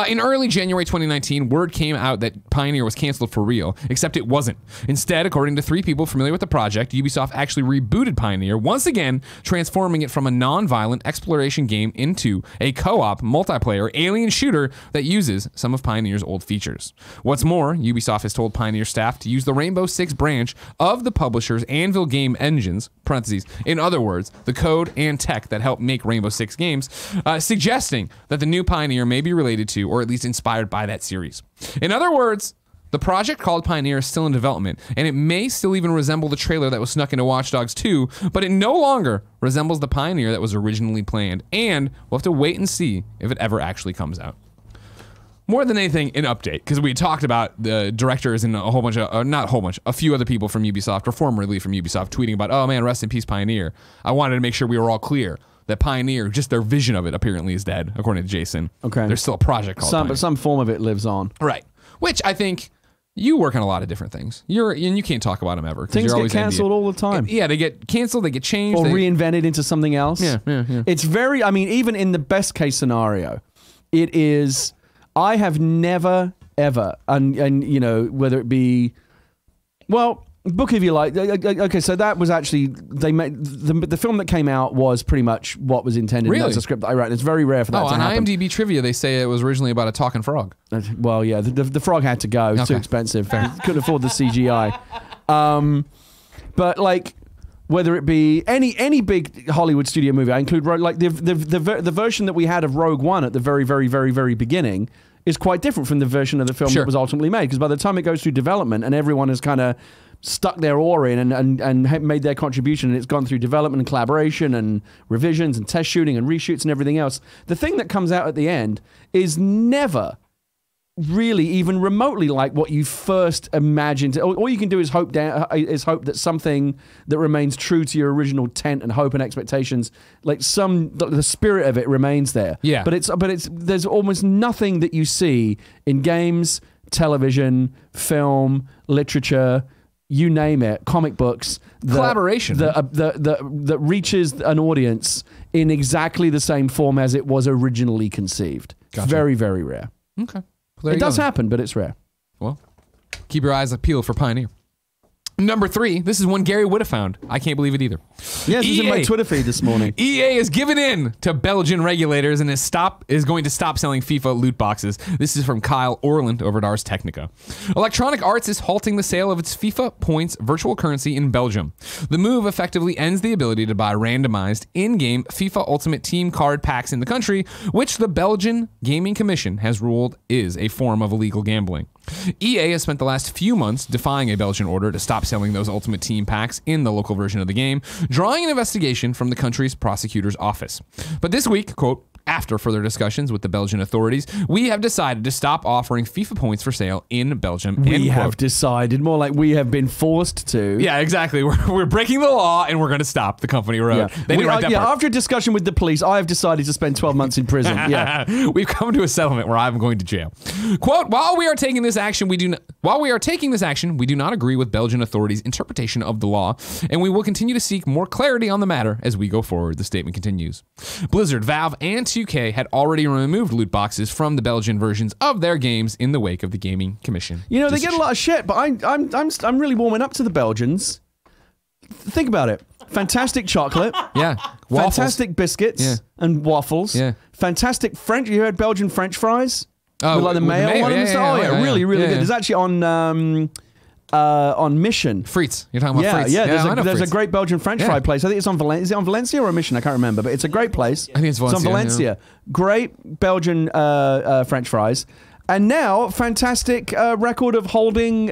In early January 2019, word came out that Pioneer was canceled for real, except it wasn't. Instead, according to 3 people familiar with the project, Ubisoft actually rebooted Pioneer, once again transforming it from a non-violent exploration game into a co-op, multiplayer, alien shooter that uses some of Pioneer's old features. What's more, Ubisoft has told Pioneer staff to use the Rainbow Six branch of the publisher's Anvil game engines, parentheses, in other words, the code and tech that help make Rainbow Six games, suggesting that the new Pioneer may be related to, or at least inspired by, that series. In other words, the project called Pioneer is still in development, and it may still even resemble the trailer that was snuck into Watch Dogs 2, but it no longer resembles the Pioneer that was originally planned, and we'll have to wait and see if it ever actually comes out. More than anything, an update, because we talked about the directors and a whole bunch of, not a whole bunch, a few other people from Ubisoft, or formerly from Ubisoft, tweeting about, oh man, rest in peace, Pioneer. I wanted to make sure we were all clear. that Pioneer, just their vision of it apparently is dead, according to Jason. Okay. There's still a project called Pioneer. But some form of it lives on. Right. Which I think you work on a lot of different things. And you can't talk about them ever. Things you're get always cancelled all the time. Yeah, they get canceled, they get changed. Or reinvented into something else. Yeah. It's very, I mean, even in the best case scenario, it is, I have never, ever, and you know, whether it be, well, Book If You Like, okay, so that was actually, they made, the film that came out was pretty much what was intended. Really? That's a script that I wrote. It's very rare for that to on happen. IMDb trivia, they say it was originally about a talking frog. Well, yeah, the frog had to go. It was too expensive. Couldn't afford the CGI. But like, whether it be any big Hollywood studio movie, I include like the version that we had of Rogue One at the very beginning is quite different from the version of the film that was ultimately made. Because by the time it goes through development and everyone has kind of stuck their oar in and made their contribution, and it's gone through development and collaboration and revisions and test shooting and reshoots and everything else, the thing that comes out at the end is never really even remotely like what you first imagined. All you can do is hope that something that remains true to your original intent and hope and expectations, like the spirit of it remains there. Yeah. But there's almost nothing that you see in games, television, film, literature, you name it, comic books, collaboration that reaches an audience in exactly the same form as it was originally conceived. Gotcha. Very, very rare. Okay. Well, it does happen, but it's rare. Well, keep your eyes peeled for Pioneer. Number 3, this is one Gary Whitta found. I can't believe it either. Yeah, this is in my Twitter feed this morning. EA has given in to Belgian regulators and is going to stop selling FIFA loot boxes. This is from Kyle Orland over at ArsTechnica. Electronic Arts is halting the sale of its FIFA points virtual currency in Belgium. The move effectively ends the ability to buy randomized in-game FIFA Ultimate Team card packs in the country, which the Belgian Gaming Commission has ruled is a form of illegal gambling. EA has spent the last few months defying a Belgian order to stop selling those Ultimate Team packs in the local version of the game, drawing an investigation from the country's prosecutor's office. But this week, quote, after further discussions with the Belgian authorities, we have decided to stop offering FIFA points for sale in Belgium. We have decided, more like we have been forced to. Yeah, exactly. We're breaking the law and we're going to stop, the company wrote. Yeah. After a discussion with the police, I have decided to spend 12 months in prison. Yeah. We've come to a settlement where I'm going to jail. Quote, while we are taking this action, we do not agree with Belgian authorities' interpretation of the law, and we will continue to seek more clarity on the matter as we go forward, the statement continues. Blizzard, Valve, and 2K had already removed loot boxes from the Belgian versions of their games in the wake of the Gaming Commission. You know, they get a lot of shit, but I'm really warming up to the Belgians. Think about it. Fantastic chocolate. Yeah. Waffles. Fantastic biscuits and waffles. Yeah. Fantastic French. You heard Belgian French fries? Oh, with like the mayo one. Really good. There's actually on Mission. Frites. You're talking about Frites. Yeah, there's a great Belgian French fry place. I think it's on Valencia. Is it on Valencia or Mission? I can't remember, but it's a great place. I think it's Valencia. It's on Valencia. Yeah. Great Belgian French fries. And now, fantastic record of holding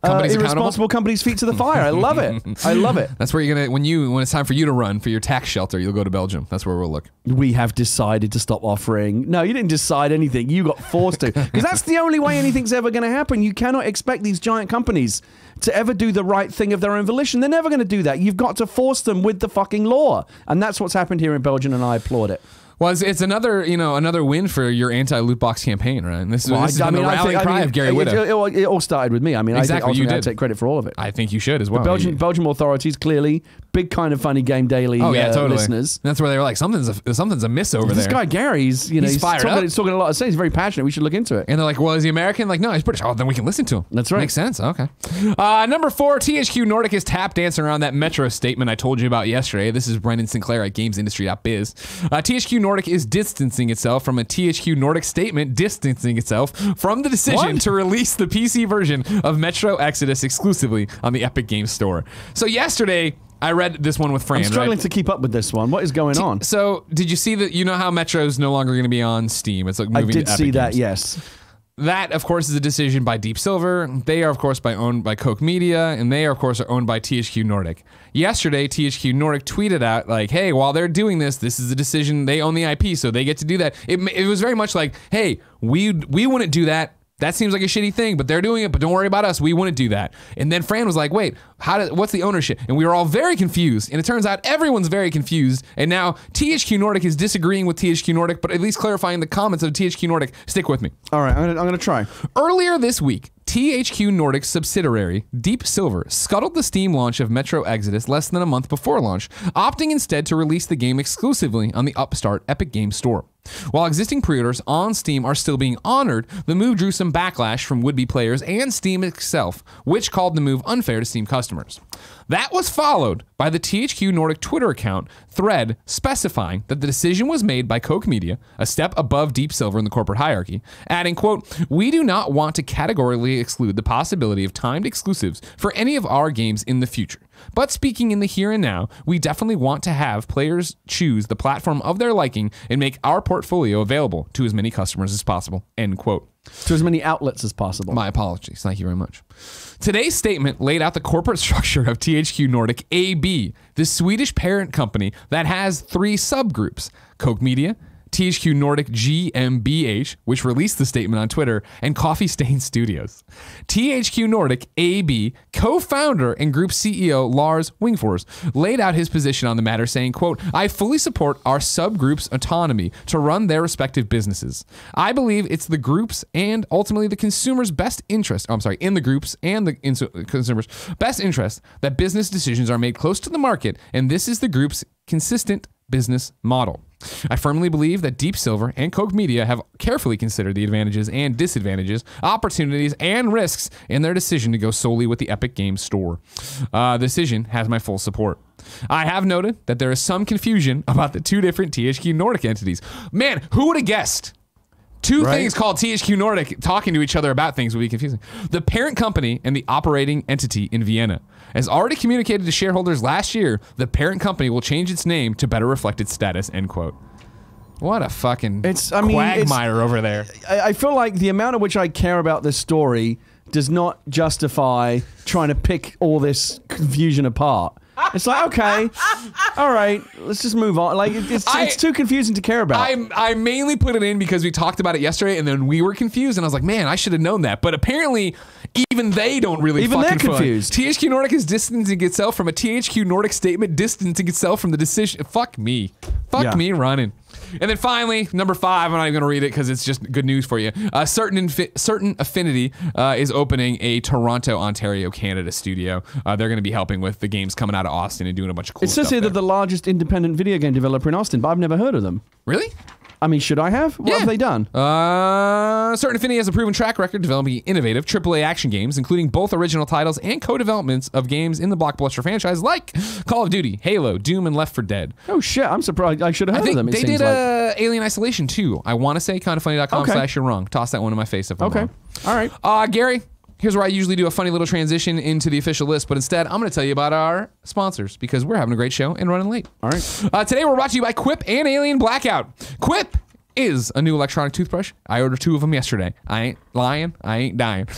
irresponsible companies' feet to the fire. I love it. I love it. That's where you're gonna when it's time for you to run for your tax shelter, you'll go to Belgium. That's where we'll look. We have decided to stop offering. No, you didn't decide anything. You got forced to, because that's the only way anything's ever going to happen. You cannot expect these giant companies to ever do the right thing of their own volition. They're never going to do that. You've got to force them with the fucking law, and that's what's happened here in Belgium, and I applaud it. Well, it's another win for your anti-loot box campaign, right? And this is the rallying cry of Gary Whitta. It all started with me. I mean, exactly, I think I take credit for all of it. I think you should as well. The Belgian authorities, clearly, big Kind of Funny Game Daily totally. listeners. That's where they were like, something's amiss over there. This guy Gary's, he's fired up. He's talking a lot of sense. He's very passionate. We should look into it. And they're like, well, is he American? Like, no, he's British. Oh, then we can listen to him. That's right. Makes sense. Okay. Number 4, THQ Nordic is tap dancing around that Metro statement I told you about yesterday. This is Brendan Sinclair at GamesIndustry.biz. THQ Nordic is distancing itself from a THQ Nordic statement, distancing itself from the decision to release the PC version of Metro Exodus exclusively on the Epic Games Store. So yesterday, I read this one with Fran. I'm struggling to keep up with this one. What is going on? So, did you see that? You know how Metro's no longer going to be on Steam? It's like moving to Epic I did see that, Games. yes. That, of course, is a decision by Deep Silver. They are, of course, owned by Koch Media, and they, of course, are owned by THQ Nordic. Yesterday, THQ Nordic tweeted out, like, hey, while they're doing this is a decision. They own the IP, so they get to do that. It was very much like, hey, we wouldn't do that That seems like a shitty thing, but they're doing it. But don't worry about us. We wouldn't do that. And then Fran was like, wait, what's the ownership? And we were all very confused. And it turns out everyone's very confused. And now THQ Nordic is disagreeing with THQ Nordic, but at least clarifying the comments of THQ Nordic. Stick with me. All right, I'm gonna try. Earlier this week, THQ Nordic's subsidiary, Deep Silver, scuttled the Steam launch of Metro Exodus less than a month before launch, opting instead to release the game exclusively on the upstart Epic Games Store. While existing pre-orders on Steam are still being honored, the move drew some backlash from would-be players and Steam itself, which called the move unfair to Steam customers. That was followed by the THQ Nordic Twitter account thread specifying that the decision was made by Koch Media, a step above Deep Silver in the corporate hierarchy, adding, quote, "We do not want to categorically exclude the possibility of timed exclusives for any of our games in the future. But speaking in the here and now, we definitely want to have players choose the platform of their liking and make our portfolio available to as many customers as possible," end quote. To as many outlets as possible. My apologies. Thank you very much. Today's statement laid out the corporate structure of THQ Nordic AB, the Swedish parent company that has 3 subgroups: Koch Media, THQ Nordic GmbH, which released the statement on Twitter, and Coffee Stain Studios. THQ Nordic AB co-founder and group CEO Lars Wingfors laid out his position on the matter, saying, quote, "I fully support our subgroups' autonomy to run their respective businesses. I believe it's the groups and ultimately the consumer's best interest, in the groups and the consumer's best interest that business decisions are made close to the market, and this is the group's consistent business model. I firmly believe that Deep Silver and Koch Media have carefully considered the advantages and disadvantages, opportunities and risks in their decision to go solely with the Epic Games Store. The decision has my full support. I have noted that there is some confusion about the 2 different THQ Nordic entities." Man, who would have guessed? Two things called THQ Nordic talking to each other about things would be confusing. The parent company and the operating entity in Vienna. As already communicated to shareholders last year, the parent company will change its name to better reflect its status, end quote. What a fucking quagmire over there. I feel like the amount at which I care about this story does not justify trying to pick all this confusion apart. It's like, okay, all right, let's just move on. Like, it's too confusing to care about. I mainly put it in because we talked about it yesterday, and then we were confused, and I was like, man, I should have known that. But apparently, even they don't really even fucking they're confused. THQ Nordic is distancing itself from a THQ Nordic statement, distancing itself from the decision. Fuck me. Fuck me running. And then finally, number 5, I'm not even going to read it because it's just good news for you. Certain Affinity is opening a Toronto, Ontario, Canada studio. They're going to be helping with the games coming out of Austin and doing a bunch of cool stuff. It says here there. they're the largest independent video game developer in Austin, but I've never heard of them. Really? I mean, should I have? What have they done? Certain Affinity has a proven track record developing innovative AAA action games, including both original titles and co-developments of games in the blockbuster franchise like Call of Duty, Halo, Doom, and Left 4 Dead. Oh shit, I'm surprised. I should have heard of them. They did Alien Isolation too. I want to say kindafunny.com/you're wrong. Toss that one in my face if I'm wrong. All right. Gary, here's where I usually do a funny little transition into the official list, but instead I'm going to tell you about our sponsors because we're having a great show and running late. All right. Today we're brought to you by QUIP and Alien Blackout. QUIP is a new electronic toothbrush. I ordered 2 of them yesterday. I ain't lying. I ain't dying.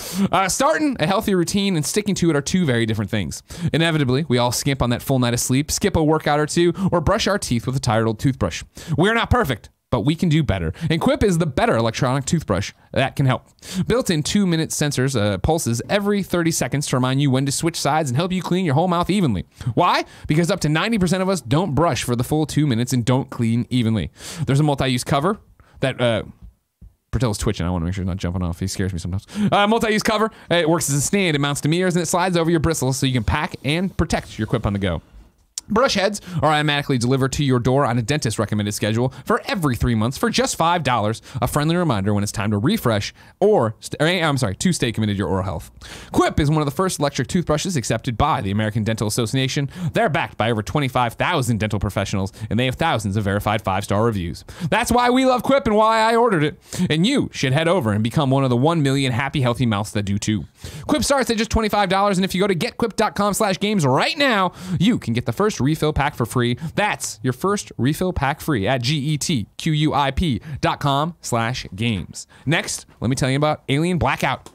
Starting a healthy routine and sticking to it are 2 very different things. Inevitably, we all skimp on that full night of sleep, skip a workout or 2, or brush our teeth with a tired old toothbrush. We're not perfect, but we can do better. And QUIP is the better electronic toothbrush that can help. Built-in 2-minute sensors pulses every 30 seconds to remind you when to switch sides and help you clean your whole mouth evenly. Why? Because up to 90% of us don't brush for the full 2 minutes and don't clean evenly. There's a multi-use cover that Bertel's twitching. I want to make sure he's not jumping off. He scares me sometimes. Multi-use cover. It works as a stand. It mounts to mirrors and it slides over your bristles so you can pack and protect your QUIP on the go. Brush heads are automatically delivered to your door on a dentist recommended schedule for every 3 months for just $5. A friendly reminder when it's time to refresh to stay committed to your oral health. QUIP is one of the first electric toothbrushes accepted by the American Dental Association. They're backed by over 25,000 dental professionals, and they have thousands of verified 5-star reviews. That's why we love QUIP and why I ordered it. And you should head over and become one of the 1 million happy, healthy mouths that do too. QUIP starts at just $25, and if you go to getquip.com/games right now, you can get the first refill pack for free. That's your first refill pack free at getquip.com/games. Next, let me tell you about Alien Blackout.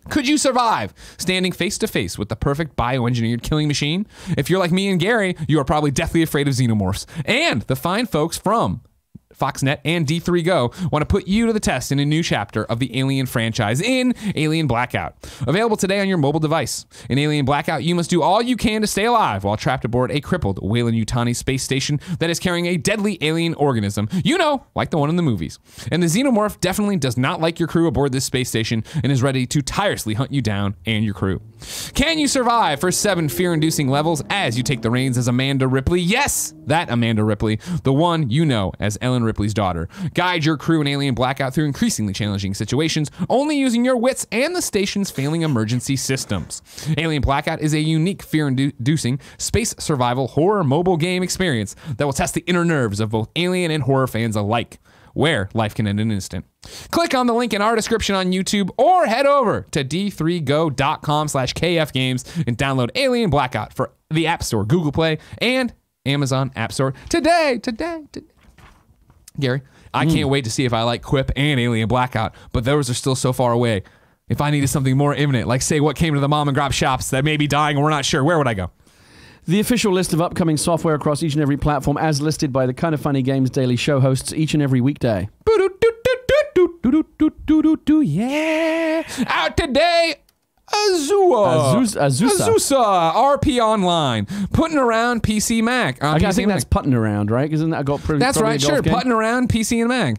Could you survive standing face to face with the perfect bioengineered killing machine? If you're like me and Gary, you are probably deathly afraid of xenomorphs. And the fine folks from Foxnet, and D3Go want to put you to the test in a new chapter of the Alien franchise in Alien Blackout. Available today on your mobile device. In Alien Blackout, you must do all you can to stay alive while trapped aboard a crippled Weyland-Yutani space station that is carrying a deadly alien organism, like the one in the movies. And the xenomorph definitely does not like your crew aboard this space station and is ready to tirelessly hunt you down and your crew. Can you survive for 7 fear-inducing levels as you take the reins as Amanda Ripley? Yes, that Amanda Ripley, the one you know as Ellen Ripley's daughter. Guide your crew in Alien Blackout through increasingly challenging situations, only using your wits and the station's failing emergency systems. Alien Blackout is a unique fear-inducing space survival horror mobile game experience that will test the inner nerves of both Alien and horror fans alike, where life can end in an instant. Click on the link in our description on YouTube or head over to d3go.com/kfgames and download Alien Blackout for the App Store, Google Play, and Amazon App Store today. Gary, I can't wait to see if I like QUIP and Alien Blackout, but those are still so far away. If I needed something more imminent, like say what came to the mom and grab shops that may be dying and we're not sure, where would I go? The official list of upcoming software across each and every platform as listed by the Kind of Funny Games daily show hosts each and every weekday. Yeah. Out today, Azusa, RP Online, putting around PC Mac. I think that's putting around, right? Isn't that got pretty? That's right, sure. Putting around PC and Mac.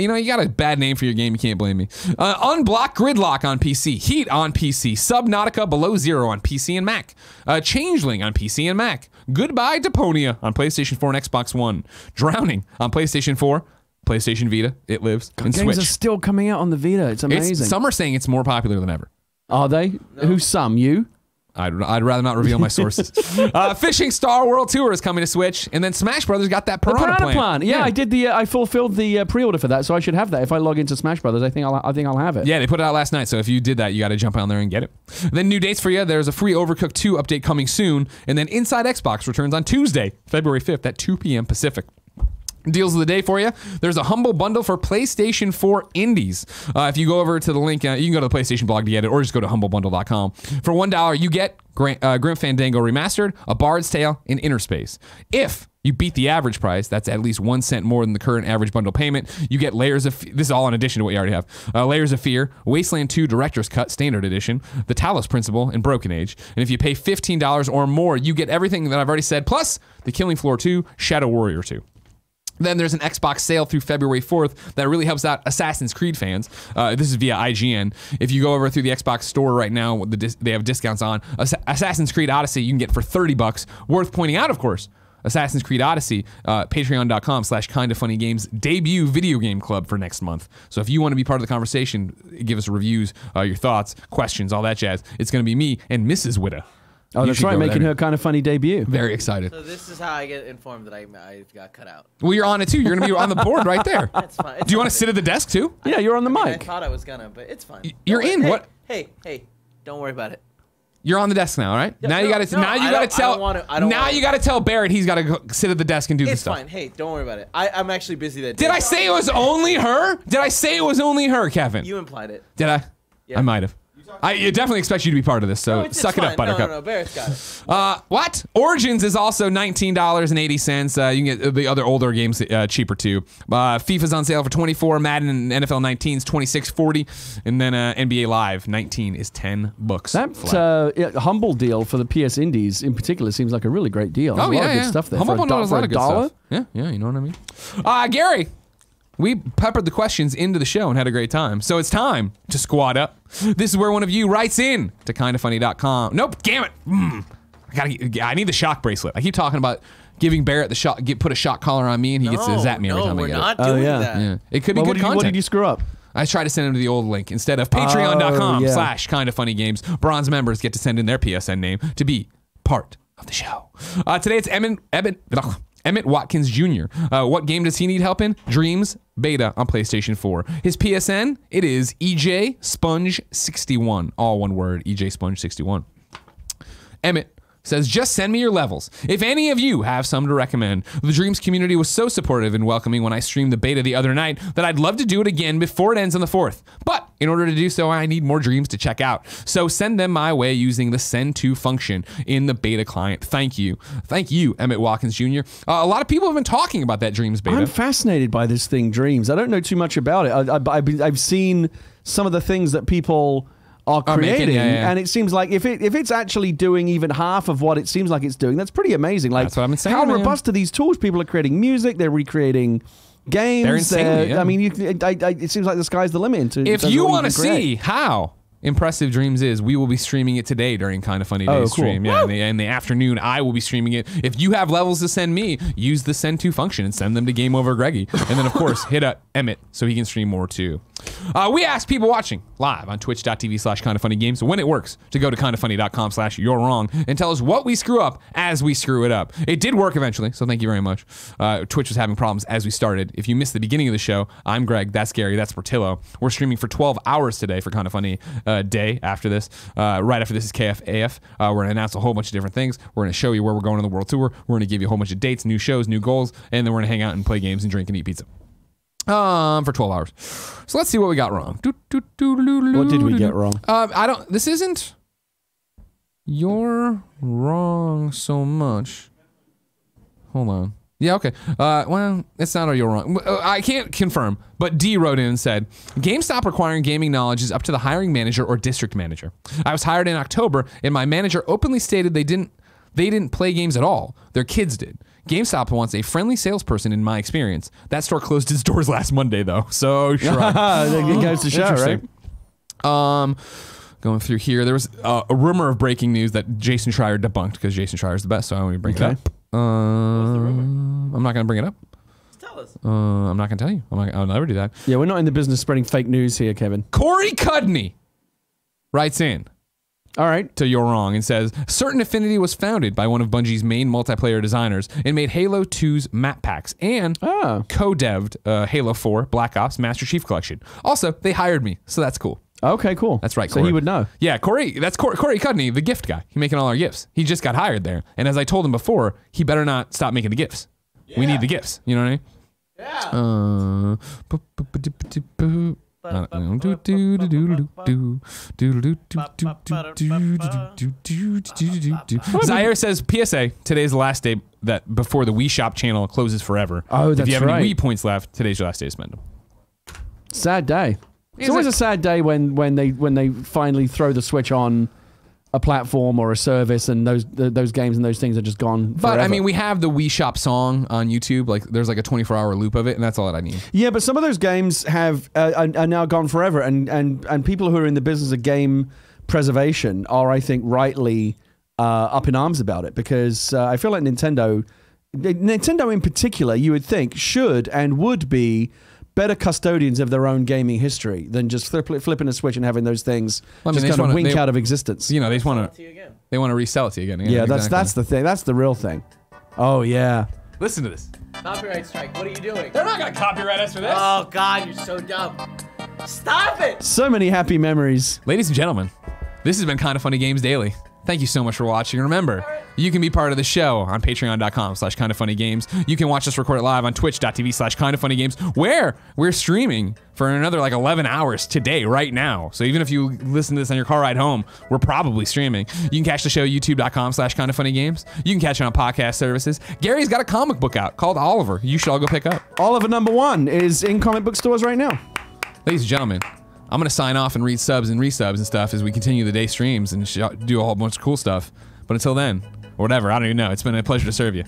You got a bad name for your game. You can't blame me. Unblock Gridlock on PC, Heat on PC, Subnautica Below Zero on PC and Mac, Changeling on PC and Mac, Goodbye Deponia on PlayStation 4 and Xbox One, Drowning on PlayStation 4. PlayStation Vita, it lives, and games Switch. are still coming out on the Vita. It's amazing. Some are saying it's more popular than ever. Are they? No. Who's some? You? I'd rather not reveal my sources. Fishing Star World Tour is coming to Switch, and then Smash Brothers got that Piranha Plant. Yeah, I did I fulfilled the pre-order for that, so I should have that. If I log into Smash Brothers, I think I'll have it. Yeah, they put it out last night, so if you did that, you got to jump on there and get it. Then new dates for you. There's a free Overcooked 2 update coming soon, and then Inside Xbox returns on Tuesday, February 5th at 2 p.m. Pacific. Deals of the day for you. There's a humble bundle for PlayStation 4 indies. If you go over to the link, you can go to the PlayStation blog to get it, or just go to humblebundle.com. For $1, you get Grim Fandango Remastered, A Bard's Tale, and Inner Space. If you beat the average price, that's at least 1 cent more than the current average bundle payment, you get Layers of... This is all in addition to what you already have. Layers of Fear, Wasteland 2 Director's Cut Standard Edition, The Talos Principle, and Broken Age. And if you pay $15 or more, you get everything that I've already said, plus The Killing Floor 2, Shadow Warrior 2. Then there's an Xbox sale through February 4th that really helps out Assassin's Creed fans. This is via IGN. If you go over through the Xbox store right now, they have discounts on Assassin's Creed Odyssey. You can get for $30. Worth pointing out, of course, Assassin's Creed Odyssey, patreon.com/kindoffunnygames debut video game club for next month. So if you want to be part of the conversation, give us reviews, your thoughts, questions, all that jazz. It's going to be me and Mrs. Whitta. Oh, that's right, making her Kind of Funny debut. Very excited. So this is how I get informed that I got cut out. Well, you're on it too. You're going to be on the board right there. That's fine. Do you want to sit at the desk too? Yeah, you're on the mic. I thought I was gonna, but it's fine. You're in. What? Hey, don't worry about it. You're on the desk now, all right? Yeah, now you got to. Now you got to tell. Now you got to tell Barrett he's got to go sit at the desk and do this stuff. It's fine. Hey, don't worry about it. I'm actually busy that day. Did I say it was only her? Did I say it was only her, Kevin? You implied it. Did I? Yeah. I might have. I definitely expect you to be part of this, so suck it up, Buttercup. No, Barrett's got it. What? Origins is also $19.80. You can get the other older games cheaper too. FIFA's on sale for $24. Madden and NFL 19 is $26.40, and then NBA Live 19 is $10. That humble deal for the PS Indies in particular seems like a really great deal. There's a lot of good stuff there. Humble for Bundle has a lot of good $1? stuff. Yeah, you know what I mean. Gary. We peppered the questions into the show and had a great time. So it's time to squad up. This is where one of you writes in to kindoffunny.com. Nope, damn it. I need the shock bracelet. I keep talking about giving Barrett the shock, put a shock collar on me, and he gets to zap me every time I get it. No, we're not doing that. Yeah. It could be good content. What did you screw up? I tried to send him to the old link instead of patreon.com/kindoffunnygames. Bronze members get to send in their PSN name to be part of the show. Today it's Emmett Watkins Jr. What game does he need help in? Dreams Beta on PlayStation 4. His PSN, it is EJ Sponge 61. All one word, EJ Sponge 61. Emmett, says, just send me your levels. If any of you have some to recommend. The Dreams community was so supportive and welcoming when I streamed the beta the other night that I'd love to do it again before it ends on the 4th. But in order to do so, I need more Dreams to check out. So send them my way using the send to function in the beta client. Thank you. Thank you, Emmett Watkins Jr. A lot of people have been talking about that Dreams beta. I'm fascinated by this thing, Dreams. I don't know too much about it. I've seen some of the things that people are creating, and it seems like if it's actually doing even half of what it seems like it's doing, that's pretty amazing. Like, that's what I've been saying, how man. robust are these tools? People are creating music, they're recreating games. They're insanely, yeah. I mean, it seems like the sky's the limit. If you want to see how impressive Dreams is, we will be streaming it today during Kinda Funny Days stream. Yeah, in the afternoon, I will be streaming it. If you have levels to send me, use the send to function and send them to Game Over Greggy. And then, of course, hit up Emmett so he can stream more too. We asked people watching live on twitch.tv/kindafunnygames when it works to go to kindafunny.com/you're wrong and tell us what we screw up as we screw it up. It did work eventually, so thank you very much. Twitch was having problems as we started. If you missed the beginning of the show, I'm Greg, that's Gary, that's Portillo. We're streaming for 12 hours today for Kinda Funny Day after this. Right after this is KFAF. We're going to announce a whole bunch of different things. We're going to show you where we're going on the world tour. We're going to give you a whole bunch of dates, new shows, new goals, and then we're going to hang out and play games and drink and eat pizza. For 12 hours. So let's see what we got wrong. What did we get wrong? This isn't you're wrong so much. Hold on. Yeah, okay. Well, it's not you're wrong. I can't confirm, but D wrote in and said, GameStop requiring gaming knowledge is up to the hiring manager or district manager. I was hired in October, and my manager openly stated they didn't play games at all. Their kids did. GameStop wants a friendly salesperson in my experience. That store closed its doors last Monday, though. So, shrug. It goes to show, right? Going through here, there was a rumor of breaking news that Jason Schreier debunked because Jason Schreier is the best, so I want to bring it up. I'm not going to bring it up. Tell us. I'm not going to tell you. I'll never do that. Yeah, we're not in the business of spreading fake news here, Kevin. Corey Cudney writes in. All right. To You're Wrong and says, certain Affinity was founded by one of Bungie's main multiplayer designers and made Halo 2's map packs and co-devved Halo 4 Black Ops Master Chief Collection. Also, they hired me, so that's cool. Okay, cool. That's right, So Corey. he would know. Yeah, Corey, that's Corey Cudney, the gift guy. He's making all our gifts. He just got hired there. And as I told him before, he better not stop making the gifts. Yeah. We need the gifts. You know what I mean? Zaire says, PSA, today's the last day that before the Wii Shop channel closes forever. Oh, that's If you have right. any Wii points left, today's your last day to spend them. Sad day. It's always a sad day when they finally throw the switch on a platform or a service, and those games and those things are just gone forever. But I mean, we have the Wii Shop song on YouTube. Like, there's like a 24-hour loop of it, and that's all that I need. Yeah, but some of those games are now gone forever, and people who are in the business of game preservation are, I think, rightly up in arms about it, because I feel like Nintendo in particular, you would think, should and would be better custodians of their own gaming history than just flipping a switch and having those things just kind of wink out of existence. You know, they want to resell it to you again. Yeah, that's the thing. That's the real thing. Oh yeah. Listen to this. Copyright strike. What are you doing? They're not gonna copyright us for this. Oh God, you're so dumb. Stop it. So many happy memories. Ladies and gentlemen, this has been Kinda Funny Games Daily. Thank you so much for watching. And remember, you can be part of the show on patreon.com/kindafunnygames. You can watch us record it live on twitch.tv/kindafunnygames, where we're streaming for another like 11 hours today, right now. So even if you listen to this on your car ride home, we're probably streaming. You can catch the show youtube.com/kindafunnygames. You can catch it on podcast services. Gary's got a comic book out called Oliver. You should all go pick up. Oliver #1 is in comic book stores right now. Ladies and gentlemen, I'm going to sign off and read subs and resubs and stuff as we continue the day streams and do a whole bunch of cool stuff. But until then, or whatever, I don't even know. It's been a pleasure to serve you.